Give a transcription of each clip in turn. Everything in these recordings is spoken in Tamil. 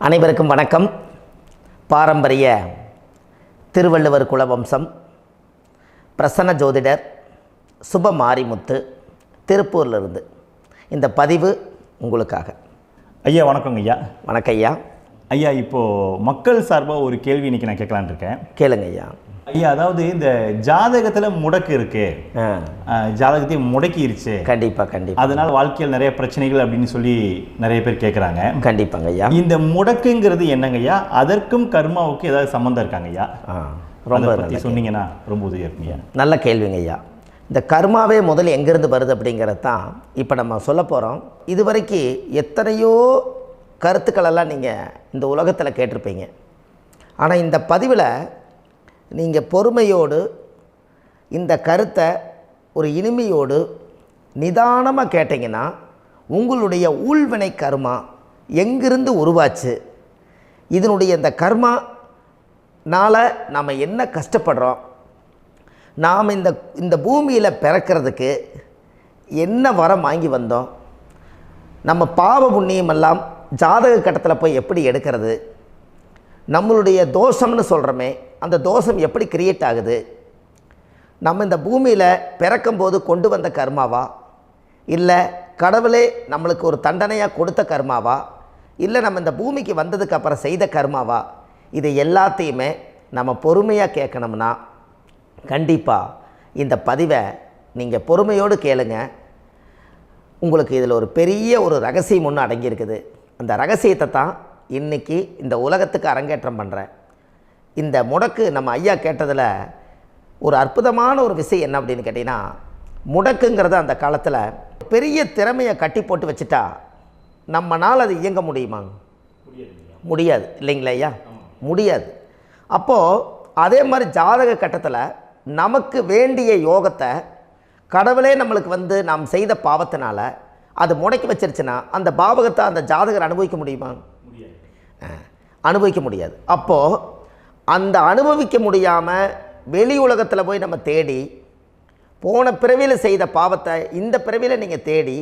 அனைவருக்கும் வணக்கம். பாரம்பரிய திருவள்ளுவர் குலவம்சம் பிரசன்ன ஜோதிடர் சுப மாரிமுத்து திருப்பூரிலிருந்து இந்த பதிவு உங்களுக்காக. ஐயா வணக்கங்க ஐயா. வணக்கம் ஐயா. ஐயா இப்போது மக்கள் சார்பாக ஒரு கேள்வி இன்றைக்கி நான் கேட்கலான் இருக்கேன். கேளுங்க ஐயா. ஐயா, அதாவது இந்த ஜாதகத்தில் முடக்கு இருக்கு, ஜாதகத்தையும் முடக்கிருச்சு, கண்டிப்பாக அதனால் வாழ்க்கையில் நிறைய பிரச்சனைகள் அப்படின்னு சொல்லி நிறைய பேர் கேட்குறாங்க. கண்டிப்பாங்க ஐயா. இந்த முடக்குங்கிறது என்னங்க ஐயா? அதற்கும் கர்மாவுக்கு ஏதாவது சம்மந்தம் இருக்காங்க ஐயா? ரொம்ப பற்றி சொன்னீங்கன்னா ரொம்ப உதவியாக இருக்குங்க. நல்ல கேள்விங்க ஐயா. இந்த கர்மாவே முதல்ல எங்கேருந்து வருது அப்படிங்கிறது தான் இப்போ நம்ம சொல்ல போகிறோம். இதுவரைக்கும் எத்தனையோ கருத்துக்களெல்லாம் நீங்கள் இந்த உலகத்தில் கேட்டிருப்பீங்க. ஆனால் இந்த பதிவில் நீங்கள் பொறுமையோடு இந்த கருத்தை ஒரு இனிமையோடு நிதானமாக கேட்டிங்கன்னா உங்களுடைய ஊழ்வினை கர்மா எங்கிருந்து உருவாச்சு, இதனுடைய இந்த கர்மானால் நாம் என்ன கஷ்டப்படுறோம், நாம் இந்த பூமியில் பிறக்கிறதுக்கு என்ன வரம் வாங்கி வந்தோம், நம்ம பாவ புண்ணியமெல்லாம் ஜாதக கட்டத்தில் போய் எப்படி எடுக்கிறது, நம்மளுடைய தோஷம்னு சொல்கிறோமே அந்த தோஷம் எப்படி கிரியேட் ஆகுது, நம்ம இந்த பூமியில் பிறக்கும்போது கொண்டு வந்த கர்மாவா, இல்லை கடவுளே நம்மளுக்கு ஒரு தண்டனையாக கொடுத்த கர்மாவா, இல்லை நம்ம இந்த பூமிக்கு வந்ததுக்கு அப்புறம் செய்த கர்மாவா, இது எல்லாத்தையுமே நம்ம பொறுமையாக கேட்கணும்னா கண்டிப்பாக இந்த பதிவை நீங்கள் பொறுமையோடு கேளுங்க. உங்களுக்கு இதில் ஒரு பெரிய ஒரு ரகசியம் ஒன்று அடங்கியிருக்குது. அந்த ரகசியத்தை தான் இன்றைக்கி இந்த உலகத்துக்கு அரங்கேற்றம் பண்ணுறேன். இந்த முடக்கு நம்ம ஐயா கேட்டதில் ஒரு அற்புதமான ஒரு விஷயம் என்ன அப்படின்னு கேட்டிங்கன்னா, முடக்குங்கிறது அந்த காலத்தில் பெரிய திறமையை கட்டி போட்டு வச்சுட்டா நம்மனால் அது இயங்க முடியுமா? முடியாது இல்லைங்களா ஐயா? முடியாது. அப்போது அதே மாதிரி ஜாதக கட்டத்தில் நமக்கு வேண்டிய யோகத்தை கடவுளே நம்மளுக்கு நாம் செய்த பாவத்தினால அது முடக்கி வச்சிருச்சுன்னா அந்த பாவகத்தை அந்த ஜாதகர் அனுபவிக்க முடியுமா? அனுபவிக்க முடியாது. அப்போது அந்த அனுபவிக்க முடியாமல் வெளி உலகத்தில் போய் நம்ம தேடி போன பிறவியில் செய்த பாவத்தை இந்த பிறவியில் நீங்கள் தேடி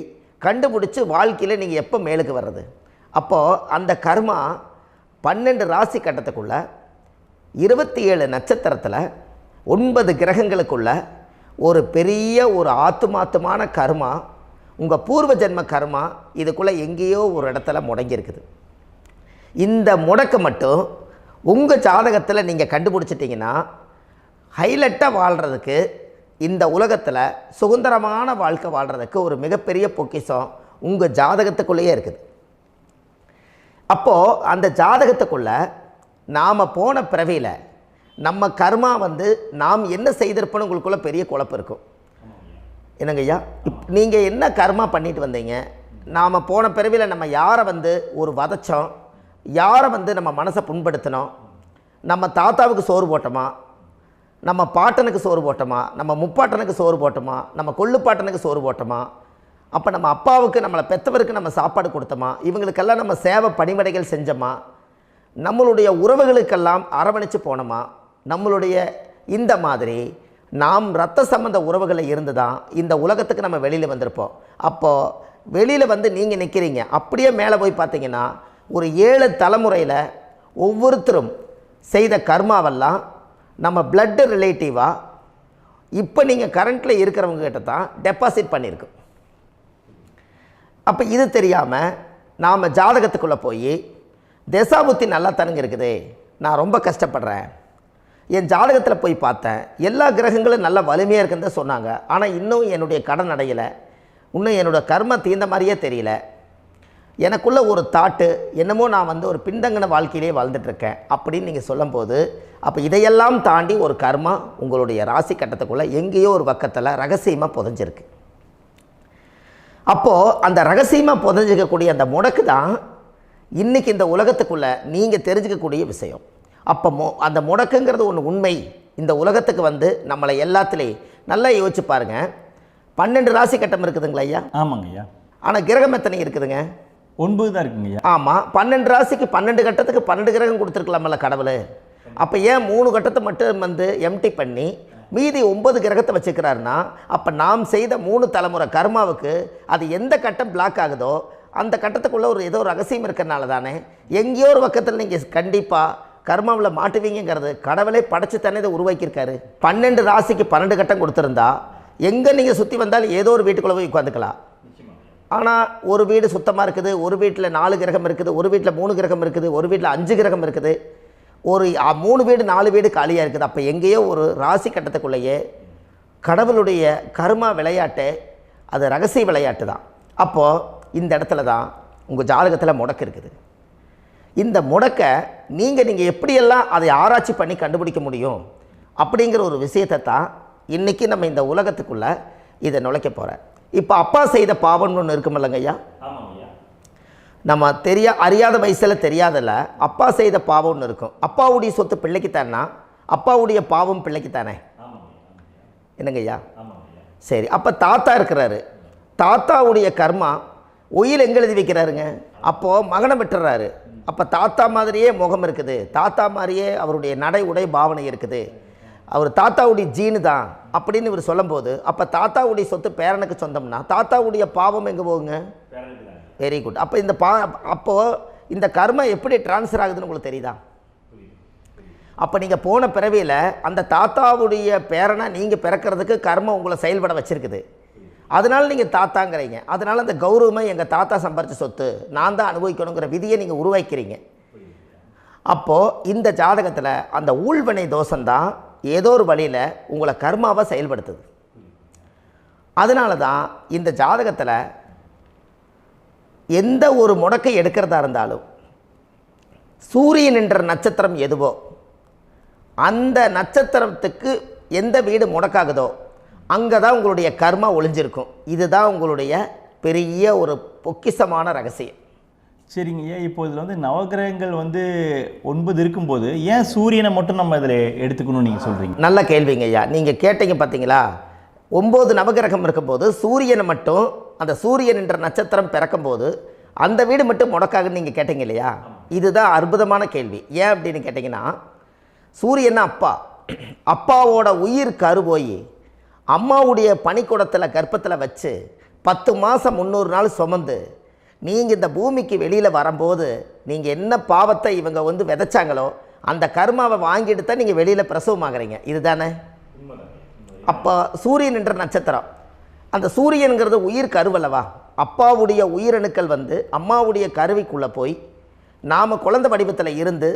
கண்டுபிடிச்சி வாழ்க்கையில் நீங்கள் எப்போ மேலுக்கு வர்றது? அப்போது அந்த கர்மா 12 ராசி கட்டத்துக்குள்ள 27 நட்சத்திரத்தில் 9 கிரகங்களுக்குள்ள ஒரு பெரிய ஒரு ஆத்துமாத்துமான கர்மா, உங்கள் பூர்வ ஜென்ம கர்மா இதுக்குள்ளே எங்கேயோ ஒரு இடத்துல முடங்கியிருக்குது. இந்த முடக்க மட்டும் உங்கள் ஜாதகத்தில் நீங்கள் கண்டுபிடிச்சிட்டிங்கன்னா ஹைலைட்டாக வாழ்கிறதுக்கு, இந்த உலகத்தில் சுதந்திரமான வாழ்க்கை வாழ்கிறதுக்கு ஒரு மிகப்பெரிய பொக்கிஷம் உங்கள் ஜாதகத்துக்குள்ளேயே இருக்குது. அப்போது அந்த ஜாதகத்துக்குள்ளே நாம் போன பிறவியில் நம்ம கர்மா நாம் என்ன செய்திருப்போன்னு உங்களுக்குள்ளே பெரிய குழப்பம் இருக்கும். என்னங்க ஐயா, நீங்கள் என்ன கர்மா பண்ணிட்டு வந்தீங்க, நாம் போன பிறவியில் நம்ம யாரை ஒரு வதச்சோம், யாரை நம்ம மனசை புண்படுத்தினோம், நம்ம தாத்தாவுக்கு சோறு போட்டோமா, நம்ம பாட்டனுக்கு சோறு போட்டோமா, நம்ம முப்பாட்டனுக்கு சோறு போட்டோமா, நம்ம கொள்ளுப்பாட்டனுக்கு சோறு போட்டோமா, அப்போ நம்ம அப்பாவுக்கு நம்மளை பெற்றவருக்கு நம்ம சாப்பாடு கொடுத்தோமா, இவங்களுக்கெல்லாம் நம்ம சேவை பணிமடைகள் செஞ்சோமா, நம்மளுடைய உறவுகளுக்கெல்லாம் அரவணைச்சு போனோமா, நம்மளுடைய இந்த மாதிரி நாம் இரத்த சம்பந்த உறவுகளை இருந்து தான் இந்த உலகத்துக்கு நம்ம வெளியில் வந்திருப்போம். அப்போது வெளியில் நீங்கள் நிற்கிறீங்க, அப்படியே மேலே போய் பார்த்தீங்கன்னா ஒரு 7 தலைமுறையில் ஒவ்வொருத்தரும் செய்த கர்மாவெல்லாம் நம்ம பிளட்டு ரிலேட்டிவாக இப்போ நீங்கள் கரண்ட்டில் இருக்கிறவங்க கிட்ட தான் டெபாசிட் பண்ணியிருக்கோம். அப்போ இது தெரியாமல் நாம் ஜாதகத்துக்குள்ளே போய் தசாபுத்தி நல்லா தனுங்க இருக்குது, நான் ரொம்ப கஷ்டப்படுறேன், என் ஜாதகத்தில் போய் பார்த்தேன் எல்லா கிரகங்களும் நல்ல வலிமையாக இருக்குன்னு தான் சொன்னாங்க, ஆனால் இன்னும் என்னுடைய கடன் அடையலை, இன்னும் என்னோடய கர்ம தீர்ந்த மாதிரியே தெரியல, எனக்குள்ளே ஒரு தாட்டு என்னமோ நான் ஒரு பின்தங்கின வாழ்க்கையிலே வாழ்ந்துட்டுருக்கேன் அப்படின்னு நீங்கள் சொல்லும்போது, அப்போ இதையெல்லாம் தாண்டி ஒரு கர்மா உங்களுடைய ராசி கட்டத்துக்குள்ளே எங்கேயோ ஒரு பக்கத்தில் ரகசியமாக புதைஞ்சிருக்கு. அப்போது அந்த ரகசியமாக புதைஞ்சிக்கக்கூடிய அந்த முடக்கு தான் இன்றைக்கி இந்த உலகத்துக்குள்ளே நீங்கள் தெரிஞ்சுக்கக்கூடிய விஷயம். அப்போ அந்த முடக்குங்கிறது ஒன்று உண்மை. இந்த உலகத்துக்கு நம்மளை எல்லாத்துலேயும் நல்லா யோசிச்சு பாருங்கள். 12 ராசி கட்டம் இருக்குதுங்களா ஐயா? ஆமாங்க ஐயா. ஆனால் கிரகம் எத்தனை இருக்குதுங்க? 9 தான் இருக்குங்க ஐயா. ஆமாம், 12 ராசிக்கு 12 கட்டத்துக்கு 12 கிரகம் கொடுத்துருக்கலாமல்ல கடவுள். அப்போ ஏன் 3 கட்டத்தை மட்டும் எம்டி பண்ணி மீதி 9 கிரகத்தை வச்சுக்கிறாருன்னா, அப்போ நாம் செய்த 3 தலைமுறை கர்மாவுக்கு அது எந்த கட்டம் பிளாக் ஆகுதோ அந்த கட்டத்துக்குள்ளே ஏதோ ஒரு ரகசியம் இருக்கிறனால தானே எங்கேயோ ஒரு பக்கத்தில் நீங்கள் கண்டிப்பாக கர்மாவில் மாட்டுவீங்கிறது கடவுளே படைச்சு தானே இதை உருவாக்கியிருக்காரு. 12 ராசிக்கு 12 கட்டம் கொடுத்துருந்தா எங்கே நீங்கள் சுற்றி வந்தாலும் ஏதோ ஒரு வீட்டுக்குள்ளே போய் உட்காந்துக்கலாம். ஆனால் ஒரு வீடு சுத்தமாக இருக்குது, ஒரு வீட்டில் 4 கிரகம் இருக்குது, ஒரு வீட்டில் 3 கிரகம் இருக்குது, ஒரு வீட்டில் 5 கிரகம் இருக்குது, ஒரு 3 வீடு 4 வீடு காலியாக இருக்குது. அப்போ எங்கேயோ ஒரு ராசி கட்டத்துக்குள்ளேயே கடவுளுடைய கர்மா விளையாட்டு, அது ரகசிய விளையாட்டு தான். அப்போது இந்த இடத்துல தான் உங்கள் ஜாதகத்தில் முடக்கு இருக்குது. இந்த முடக்கை நீங்கள் எப்படியெல்லாம் அதை ஆராய்ச்சி பண்ணி கண்டுபிடிக்க முடியும் அப்படிங்கிற ஒரு விஷயத்தை தான் இன்றைக்கி நம்ம இந்த உலகத்துக்குள்ளே இதை நுழைக்க போகிறேன். இப்போ அப்பா செய்த பாவம்னு ஒன்று இருக்குமில்லங்க ஐயா, நம்ம அறியாத வயசில் தெரியாதில்ல, அப்பா செய்த பாவம்னு இருக்கும். அப்பாவுடைய சொத்து பிள்ளைக்குத்தானா, அப்பாவுடைய பாவம் பிள்ளைக்குத்தானே, என்னங்க ஐயா? சரி, அப்போ தாத்தா இருக்கிறாரு, தாத்தாவுடைய கர்மா உயிர் எங்கே எழுதி வைக்கிறாருங்க? அப்போது மகனை விட்டுறாரு. அப்போ தாத்தா மாதிரியே முகம் இருக்குது, தாத்தா மாதிரியே அவருடைய நடை உடை பாவனை இருக்குது, அவர் தாத்தாவுடைய ஜீனு தான் அப்படின்னு இவர் சொல்லும்போது, அப்போ தாத்தாவுடைய சொத்து பேரனுக்கு சொந்தம்னா தாத்தாவுடைய பாவம் எங்கே போகுங்க? Very good. அப்போ அப்போது இந்த கர்மா எப்படி டிரான்ஸ்ஃபர் ஆகுதுன்னு உங்களுக்கு தெரியுதா? அப்போ நீங்கள் போன பிறவியில் அந்த தாத்தாவுடைய பேரனை நீங்கள் பிறக்கிறதுக்கு கர்மம் உங்களை செயல்பட வச்சுருக்குது. அதனால் நீங்கள் தாத்தாங்கிறீங்க. அதனால் அந்த கௌரவமாக எங்கள் தாத்தா சம்பாரித்த சொத்து நான் தான் அனுபவிக்கணுங்கிற விதியை நீங்கள் உருவாக்கிறீங்க. அப்போது இந்த ஜாதகத்தில் அந்த ஊழ்வினை தோஷந்தான் ஏதோ ஒரு வழியில் உங்களை கர்மாவை செயல்படுத்துது. அதனால தான் இந்த ஜாதகத்தில் எந்த ஒரு முடக்கை எடுக்கிறதா இருந்தாலும் சூரியன் என்ற நட்சத்திரம் எதுவோ அந்த நட்சத்திரத்துக்கு எந்த வீடு முடக்காகுதோ அங்கே தான் உங்களுடைய கர்மா ஒளிஞ்சிருக்கும். இதுதான் உங்களுடைய பெரிய ஒரு பொக்கிஷமான ரகசியம். சரிங்க ஐயா, இப்போ இதில் நவகிரகங்கள் 9 இருக்கும்போது ஏன் சூரியனை மட்டும் நம்ம இதில் எடுத்துக்கணும்னு நீங்கள் சொல்கிறீங்க? நல்ல கேள்விங்க ஐயா. நீங்கள் கேட்டீங்க பார்த்தீங்களா, 9 நவகிரகம் இருக்கும்போது சூரியனை மட்டும், அந்த சூரியன் என்ற நட்சத்திரம் பிறக்கும்போது அந்த வீடு மட்டும் முடக்காகுன்னு நீங்கள் கேட்டீங்க இல்லையா? இதுதான் அற்புதமான கேள்வி. ஏன் அப்படின்னு கேட்டிங்கன்னா, சூரியன் அப்பாவோட உயிர் கரு போய் அம்மாவுடைய பனிக்கூடத்தில் கர்ப்பத்தில் வச்சு 10 மாதம் 300 நாள் சுமந்து நீங்கள் இந்த பூமிக்கு வெளியில் வரும்போது நீங்கள் என்ன பாவத்தை இவங்க விதைச்சாங்களோ அந்த கர்மாவை வாங்கிட்டு தான் நீங்கள் வெளியில் பிரசவமாகறீங்க. இதுதானே? அப்போ சூரியன் என்ற நட்சத்திரம், அந்த சூரியனுங்கிறது உயிர் கருவல்லவா, அப்பாவுடைய உயிரணுக்கள் அம்மாவுடைய கருவிக்குள்ளே போய் நாம் குழந்தை வடிவத்தில் இருந்து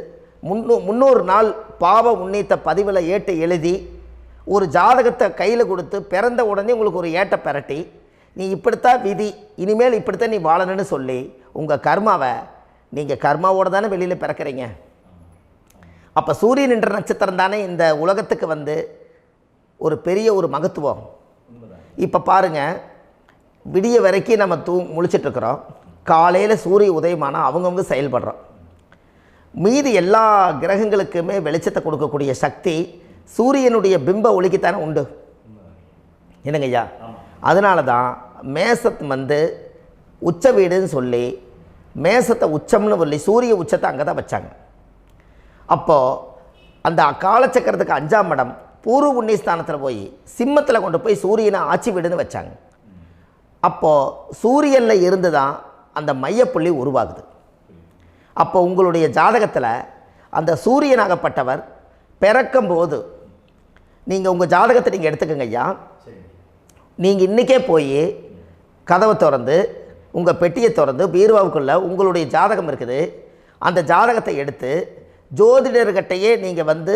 300 நாள் பாவ உன்னித்த பதிவில் ஏட்டு எழுதி ஒரு ஜாதகத்தை கையில் கொடுத்து பிறந்த உடனே உங்களுக்கு ஒரு ஏட்டை பெரட்டி நீ இப்படித்தான் விதி, இனிமேல் இப்படித்தான் நீ வாழணும்னு சொல்லி உங்கள் கர்மாவை நீங்கள் கர்மாவோடு தானே வெளியில் பிறக்கிறீங்க. அப்போ சூரியன் என்ற நட்சத்திரம் தானே இந்த உலகத்துக்கு ஒரு பெரிய ஒரு மகத்துவம். இப்போ பாருங்கள், விடிய வரைக்கும் நம்ம முழிச்சிட்ருக்குறோம், காலையில் சூரிய உதயமானால் அவங்கவுங்க செயல்படுறோம். மீதி எல்லா கிரகங்களுக்குமே வெளிச்சத்தை கொடுக்கக்கூடிய சக்தி சூரியனுடைய பிம்ப ஒளிக்குத்தானே உண்டு, என்னங்க ஐயா? அதனால தான் மேசத்து உச்ச வீடுன்னு சொல்லி மேசத்தை உச்சம்னு சொல்லி சூரிய உச்சத்தை அங்கே தான் வச்சாங்க. அப்போது அந்த காலச்சக்கரத்துக்கு 5ஆம் இடம் பூர்வ புண்ணியஸ்தானத்தில் போய் சிம்மத்தில் கொண்டு போய் சூரியனை ஆட்சி வீடுன்னு வச்சாங்க. அப்போது சூரியனில் இருந்து தான் அந்த மையப்புள்ளி உருவாகுது. அப்போ உங்களுடைய ஜாதகத்தில் அந்த சூரியனாகப்பட்டவர் பிறக்கும்போது நீங்கள் உங்கள் ஜாதகத்தை நீங்கள் எடுத்துக்கங்க ஐயா. நீங்கள் இன்றைக்கே போய் கதவை திறந்து உங்கள் பெட்டியை திறந்து பீர்வாவுக்குள்ளே உங்களுடைய ஜாதகம் இருக்குது, அந்த ஜாதகத்தை எடுத்து ஜோதிடர்கிட்டையே நீங்கள்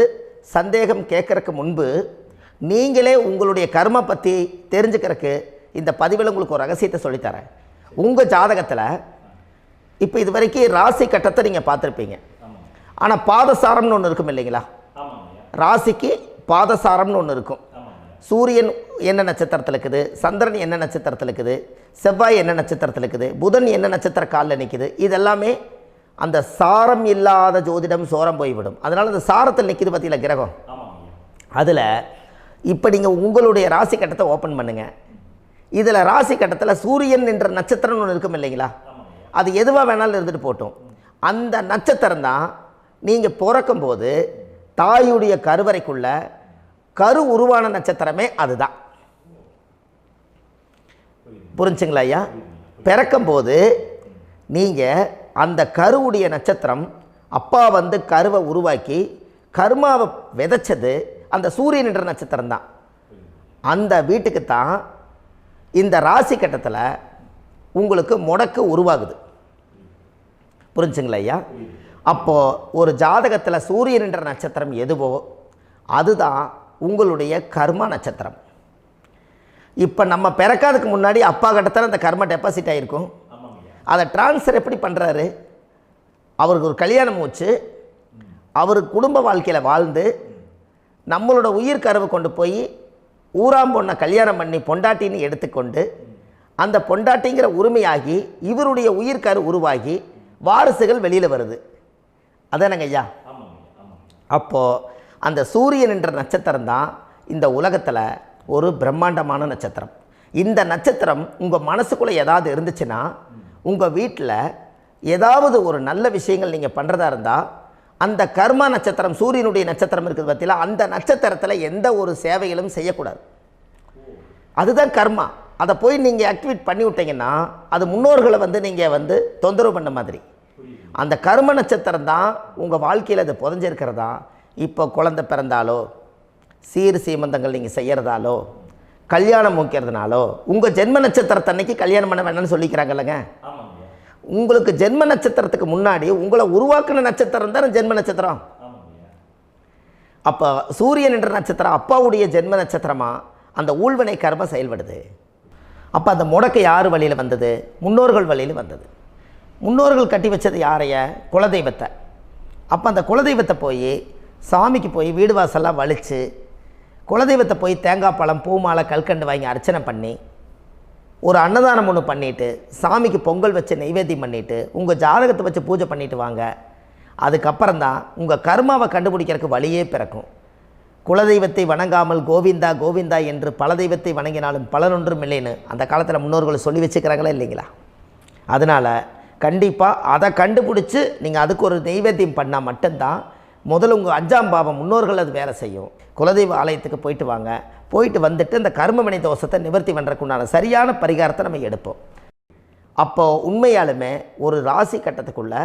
சந்தேகம் கேட்குறக்கு முன்பு நீங்களே உங்களுடைய கர்ம பற்றி தெரிஞ்சுக்கிறதுக்கு இந்த பதிவில் உங்களுக்கு ஒரு ரகசியத்தை சொல்லித்தரேன். உங்கள் ஜாதகத்தில் இப்போ இது வரைக்கும் ராசி கட்டத்தை நீங்கள் பார்த்துருப்பீங்க, ஆனால் பாதசாரம்னு ஒன்று இருக்கும் இல்லைங்களா? ராசிக்கு பாதசாரம்னு ஒன்று இருக்கும். சூரியன் என்ன நட்சத்திரத்தில் இருக்குது, சந்திரன் என்ன நட்சத்திரத்தில் இருக்குது, செவ்வாய் என்ன நட்சத்திரத்தில் இருக்குது, புதன் என்ன நட்சத்திர காலில் நிற்குது, இதெல்லாமே அந்த சாரம் இல்லாத ஜோதிடம் சோரம் போய்விடும். அதனால் அந்த சாரத்தில் நிற்கிது பார்த்தீங்களா கிரகம், அதில் இப்போ நீங்கள் உங்களுடைய ராசி கட்டத்தை ஓப்பன் பண்ணுங்கள். இதில் ராசி கட்டத்தில் சூரியன் என்ற நட்சத்திரம்னு ஒன்று இருக்கும் இல்லைங்களா? அது எதுவாக வேணாலும் இருந்துட்டு போட்டோம். அந்த நட்சத்திரம் தான் நீங்கள் பிறக்கும்போது தாயுடைய கருவறைக்குள்ள கரு உருவான நட்சத்திரமே அதுதான். புரிஞ்சுங்களா ஐயா? பிறக்கும்போது நீங்கள் அந்த கருவுடைய நட்சத்திரம் அப்பா வந்து கருவை உருவாக்கி கர்மாவை விதைச்சது அந்த சூரியன் என்ற நட்சத்திரம் தான். அந்த வீட்டுக்கு தான் இந்த ராசி கட்டத்தில் உங்களுக்கு முடக்கு உருவாகுது. புரிஞ்சுங்களா ஐயா? அப்போது ஒரு ஜாதகத்தில் சூரியன் என்ற நட்சத்திரம் எதுவோ அதுதான் உங்களுடைய கர்மா நட்சத்திரம். இப்போ நம்ம பிறக்காதுக்கு முன்னாடி அப்பா கட்டத்தில் அந்த கர்மா டெபாசிட் ஆகிருக்கும். அதை ட்ரான்ஸ்ஃபர் எப்படி பண்ணுறாரு? அவருக்கு ஒரு கல்யாணம் வச்சு அவர் குடும்ப வாழ்க்கையில் வாழ்ந்து நம்மளோட உயிர் கருவை கொண்டு போய் ஊராம் பொண்ணை கல்யாணம் பண்ணி பொண்டாட்டின்னு எடுத்துக்கொண்டு அந்த பொண்டாட்டிங்கிற உரிமையாகி இவருடைய உயிர் கரு உருவாகி வாரிசுகள் வெளியில் வருது. அதானங்க ஐயா? அப்போது அந்த சூரியன் என்ற நட்சத்திரம் தான் இந்த உலகத்தில் ஒரு பிரம்மாண்டமான நட்சத்திரம். இந்த நட்சத்திரம் உங்கள் மனசுக்குள்ளே ஏதாவது இருந்துச்சுன்னா உங்கள் வீட்டில் ஏதாவது ஒரு நல்ல விஷயங்கள் நீங்கள் பண்ணுறதா இருந்தால் அந்த கர்மா நட்சத்திரம் சூரியனுடைய நட்சத்திரம் இருக்குது பார்த்தீங்களா, அந்த நட்சத்திரத்தில் எந்த ஒரு சேவைகளும் செய்யக்கூடாது. அதுதான் கர்மா. அதை போய் நீங்கள் ஆக்டிவேட் பண்ணி விட்டீங்கன்னா அது முன்னோர்களை வந்து நீங்கள் வந்து தொந்தரவு பண்ண மாதிரி. அந்த கர்ம நட்சத்திரம் தான் உங்கள் வாழ்க்கையில் அது புதஞ்சிருக்கிறதா. இப்போ குழந்தை பிறந்தாலோ சீர் சீமந்தங்கள் நீங்கள் செய்கிறதாலோ கல்யாணம் முக்கிறதுனாலோ உங்கள் ஜென்ம நட்சத்திரத்தன்னைக்கு கல்யாணம் பண்ண வேண்டாம்னு சொல்லிக்கிறாங்கல்லங்க. உங்களுக்கு ஜென்ம நட்சத்திரத்துக்கு முன்னாடி உங்களை உருவாக்குன நட்சத்திரம் தான் ஜென்ம நட்சத்திரம். அப்போ சூரியன் என்ற நட்சத்திரம் அப்பாவுடைய ஜென்ம நட்சத்திரமாக அந்த ஊழ்வினை கர்மம் செயல்படுது. அப்போ அந்த முடக்கு யார் வழியில் வந்தது? முன்னோர்கள் வழியில் வந்தது. முன்னோர்கள் கட்டி வச்சது யாரைய? குலதெய்வத்தை. அப்போ அந்த குலதெய்வத்தை போய் சாமிக்கு போய் வீடு வாசல்லாம் வலித்து குலதெய்வத்தை போய் தேங்காய் பழம் பூ மாலை கல்கண்டு வாங்கி அர்ச்சனை பண்ணி ஒரு அன்னதானம் ஒன்று பண்ணிவிட்டு சாமிக்கு பொங்கல் வச்சு நைவேத்தியம் பண்ணிவிட்டு உங்கள் ஜாதகத்தை வச்சு பூஜை பண்ணிவிட்டு வாங்க. அதுக்கப்புறம் தான் உங்கள் கர்மாவை கண்டுபிடிக்கிறதுக்கு வழியே பிறக்கும். குலதெய்வத்தை வணங்காமல் கோவிந்தா கோவிந்தா என்று பல தெய்வத்தை வணங்கினாலும் பலனொன்றும் இல்லைன்னு அந்த காலத்தில் முன்னோர்கள் சொல்லி வச்சுக்கிறாங்களா இல்லைங்களா? அதனால் கண்டிப்பாக அதை கண்டுபிடிச்சி நீங்கள் அதுக்கு ஒரு நைவேத்தியம் பண்ணால் மட்டும்தான் முதல்ல உங்கள் 5ஆம் பாவம் முன்னோர்கள் அது வேலை செய்யும். குலதெய்வ ஆலயத்துக்கு போயிட்டு வாங்க. போயிட்டு வந்துட்டு இந்த கர்மவினை தோஷத்தை நிவர்த்தி பண்ணுறதுக்குண்டான சரியான பரிகாரத்தை நம்ம எடுப்போம். அப்போது உண்மையாலுமே ஒரு ராசி கட்டத்துக்குள்ளே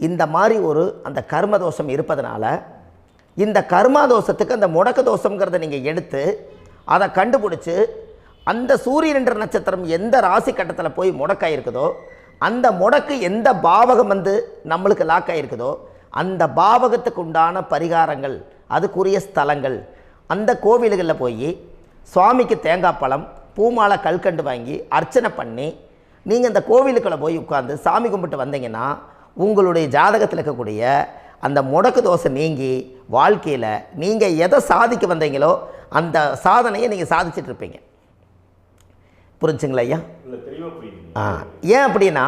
இந்த மாதிரி ஒரு அந்த கர்ம தோஷம் இருப்பதனால இந்த கர்மா தோஷத்துக்கு அந்த முடக்க தோஷங்கிறத நீங்கள் எடுத்து அதை கண்டுபிடிச்சி அந்த சூரியன் என்ற நட்சத்திரம் எந்த ராசி கட்டத்தில் போய் முடக்காயிருக்குதோ அந்த முடக்கு எந்த பாவகம் வந்து நம்மளுக்கு லாக் ஆகிருக்குதோ அந்த பாவகத்துக்கு உண்டான பரிகாரங்கள் அதுக்குரிய ஸ்தலங்கள் அந்த கோவில்களில் போய் சுவாமிக்கு தேங்காய் பழம் பூமாலை கல்கண்டு வாங்கி அர்ச்சனை பண்ணி நீங்கள் இந்த கோவிலுக்குள்ளே போய் உட்காந்து சாமி கும்பிட்டு வந்தீங்கன்னா உங்களுடைய ஜாதகத்தில் இருக்கக்கூடிய அந்த முடக்கு தோசை நீங்கி வாழ்க்கையில் நீங்கள் எதை சாதிக்க வந்தீங்களோ அந்த சாதனையை நீங்கள் சாதிச்சிட்ருப்பீங்க. புரிஞ்சுங்களா ஐயா? ஏன் அப்படின்னா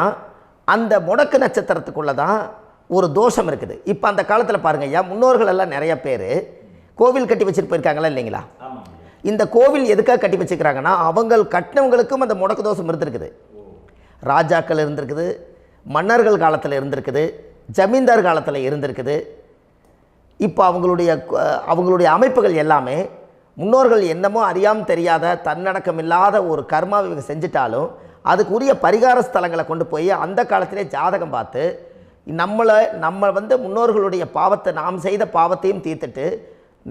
அந்த முடக்கு நட்சத்திரத்துக்குள்ளே தான் ஒரு தோஷம் இருக்குது. இப்போ அந்த காலத்தில் பாருங்கள் ஐயா, முன்னோர்கள் எல்லாம் நிறைய பேர் கோவில் கட்டி வச்சுட்டு போயிருக்காங்களா இல்லைங்களா? இந்த கோவில் எதுக்காக கட்டி வச்சுக்கிறாங்கன்னா அவங்க கட்டினவங்களுக்கும் அந்த முடக்கு தோஷம் இருந்திருக்குது. ராஜாக்கள் இருந்திருக்குது, மன்னர்கள் காலத்தில் இருந்திருக்குது, ஜமீன்தார் காலத்தில் இருந்திருக்குது. இப்போ அவங்களுடைய அமைப்புகள் எல்லாமே முன்னோர்கள் என்னமோ அறியாமல் தெரியாத தன்னடக்கம் இல்லாத ஒரு கர்மாவை இவங்க செஞ்சிட்டாலும் அதுக்குரிய பரிகார ஸ்தலங்களை கொண்டு போய் அந்த காலத்திலே ஜாதகம் பார்த்து நம்ம வந்து முன்னோர்களுடைய பாவத்தை நாம் செய்த பாவத்தையும் தீர்த்துட்டு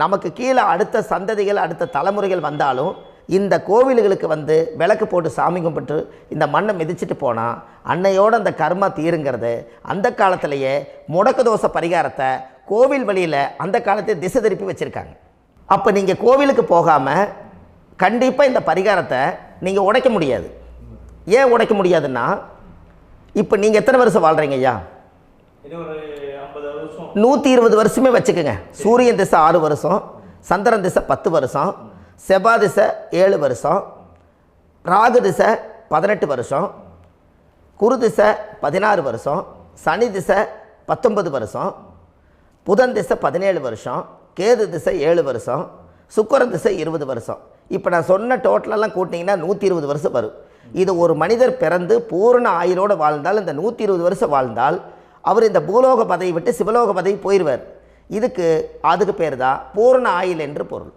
நமக்கு கீழே அடுத்த சந்ததிகள் அடுத்த தலைமுறைகள் வந்தாலும் இந்த கோவில்களுக்கு வந்து விளக்கு போட்டு சாமி கும்பிட்டு இந்த மண்ணை மிதிச்சுட்டு போனால் அன்னையோடு அந்த கர்மா தீருங்கிறது அந்த காலத்திலேயே முடக்க தோஷ பரிகாரத்தை கோவில் வழியில் அந்த காலத்தை திசை திருப்பி வச்சுருக்காங்க. அப்போ நீங்கள் கோவிலுக்கு போகாமல் கண்டிப்பாக இந்த பரிகாரத்தை நீங்கள் உடைக்க முடியாது. ஏன் உடைக்க முடியாதுன்னா இப்போ நீங்கள் எத்தனை வருஷம் வாழ்கிறீங்க ஐயா? 120 வருஷமே வச்சுக்கோங்க. சூரியன் திசை 6 வருஷம், சந்திரன் திசை 10 வருஷம், செவ்வாய் திசை 7 வருஷம், ராகு திசை 18 வருஷம், குரு திசை 16 வருஷம், சனி திசை 19 வருஷம், புதன் திசை 17 வருஷம், கேது திசை 7 வருஷம், சுக்கிரன் திசை 20 வருஷம். இப்போ நான் சொன்ன டோட்டலெல்லாம் கூட்டிங்கன்னா 120 வருஷம் வரும். இது ஒரு மனிதர் பிறந்து பூரண ஆயுளோடு வாழ்ந்தால் இந்த 120 வருஷம் வாழ்ந்தால் அவர் இந்த பூலோக பதவி விட்டு சிவலோக பதவி போயிடுவார். அதுக்கு பேர் தான் பூரண ஆயுள் என்று பொருள்.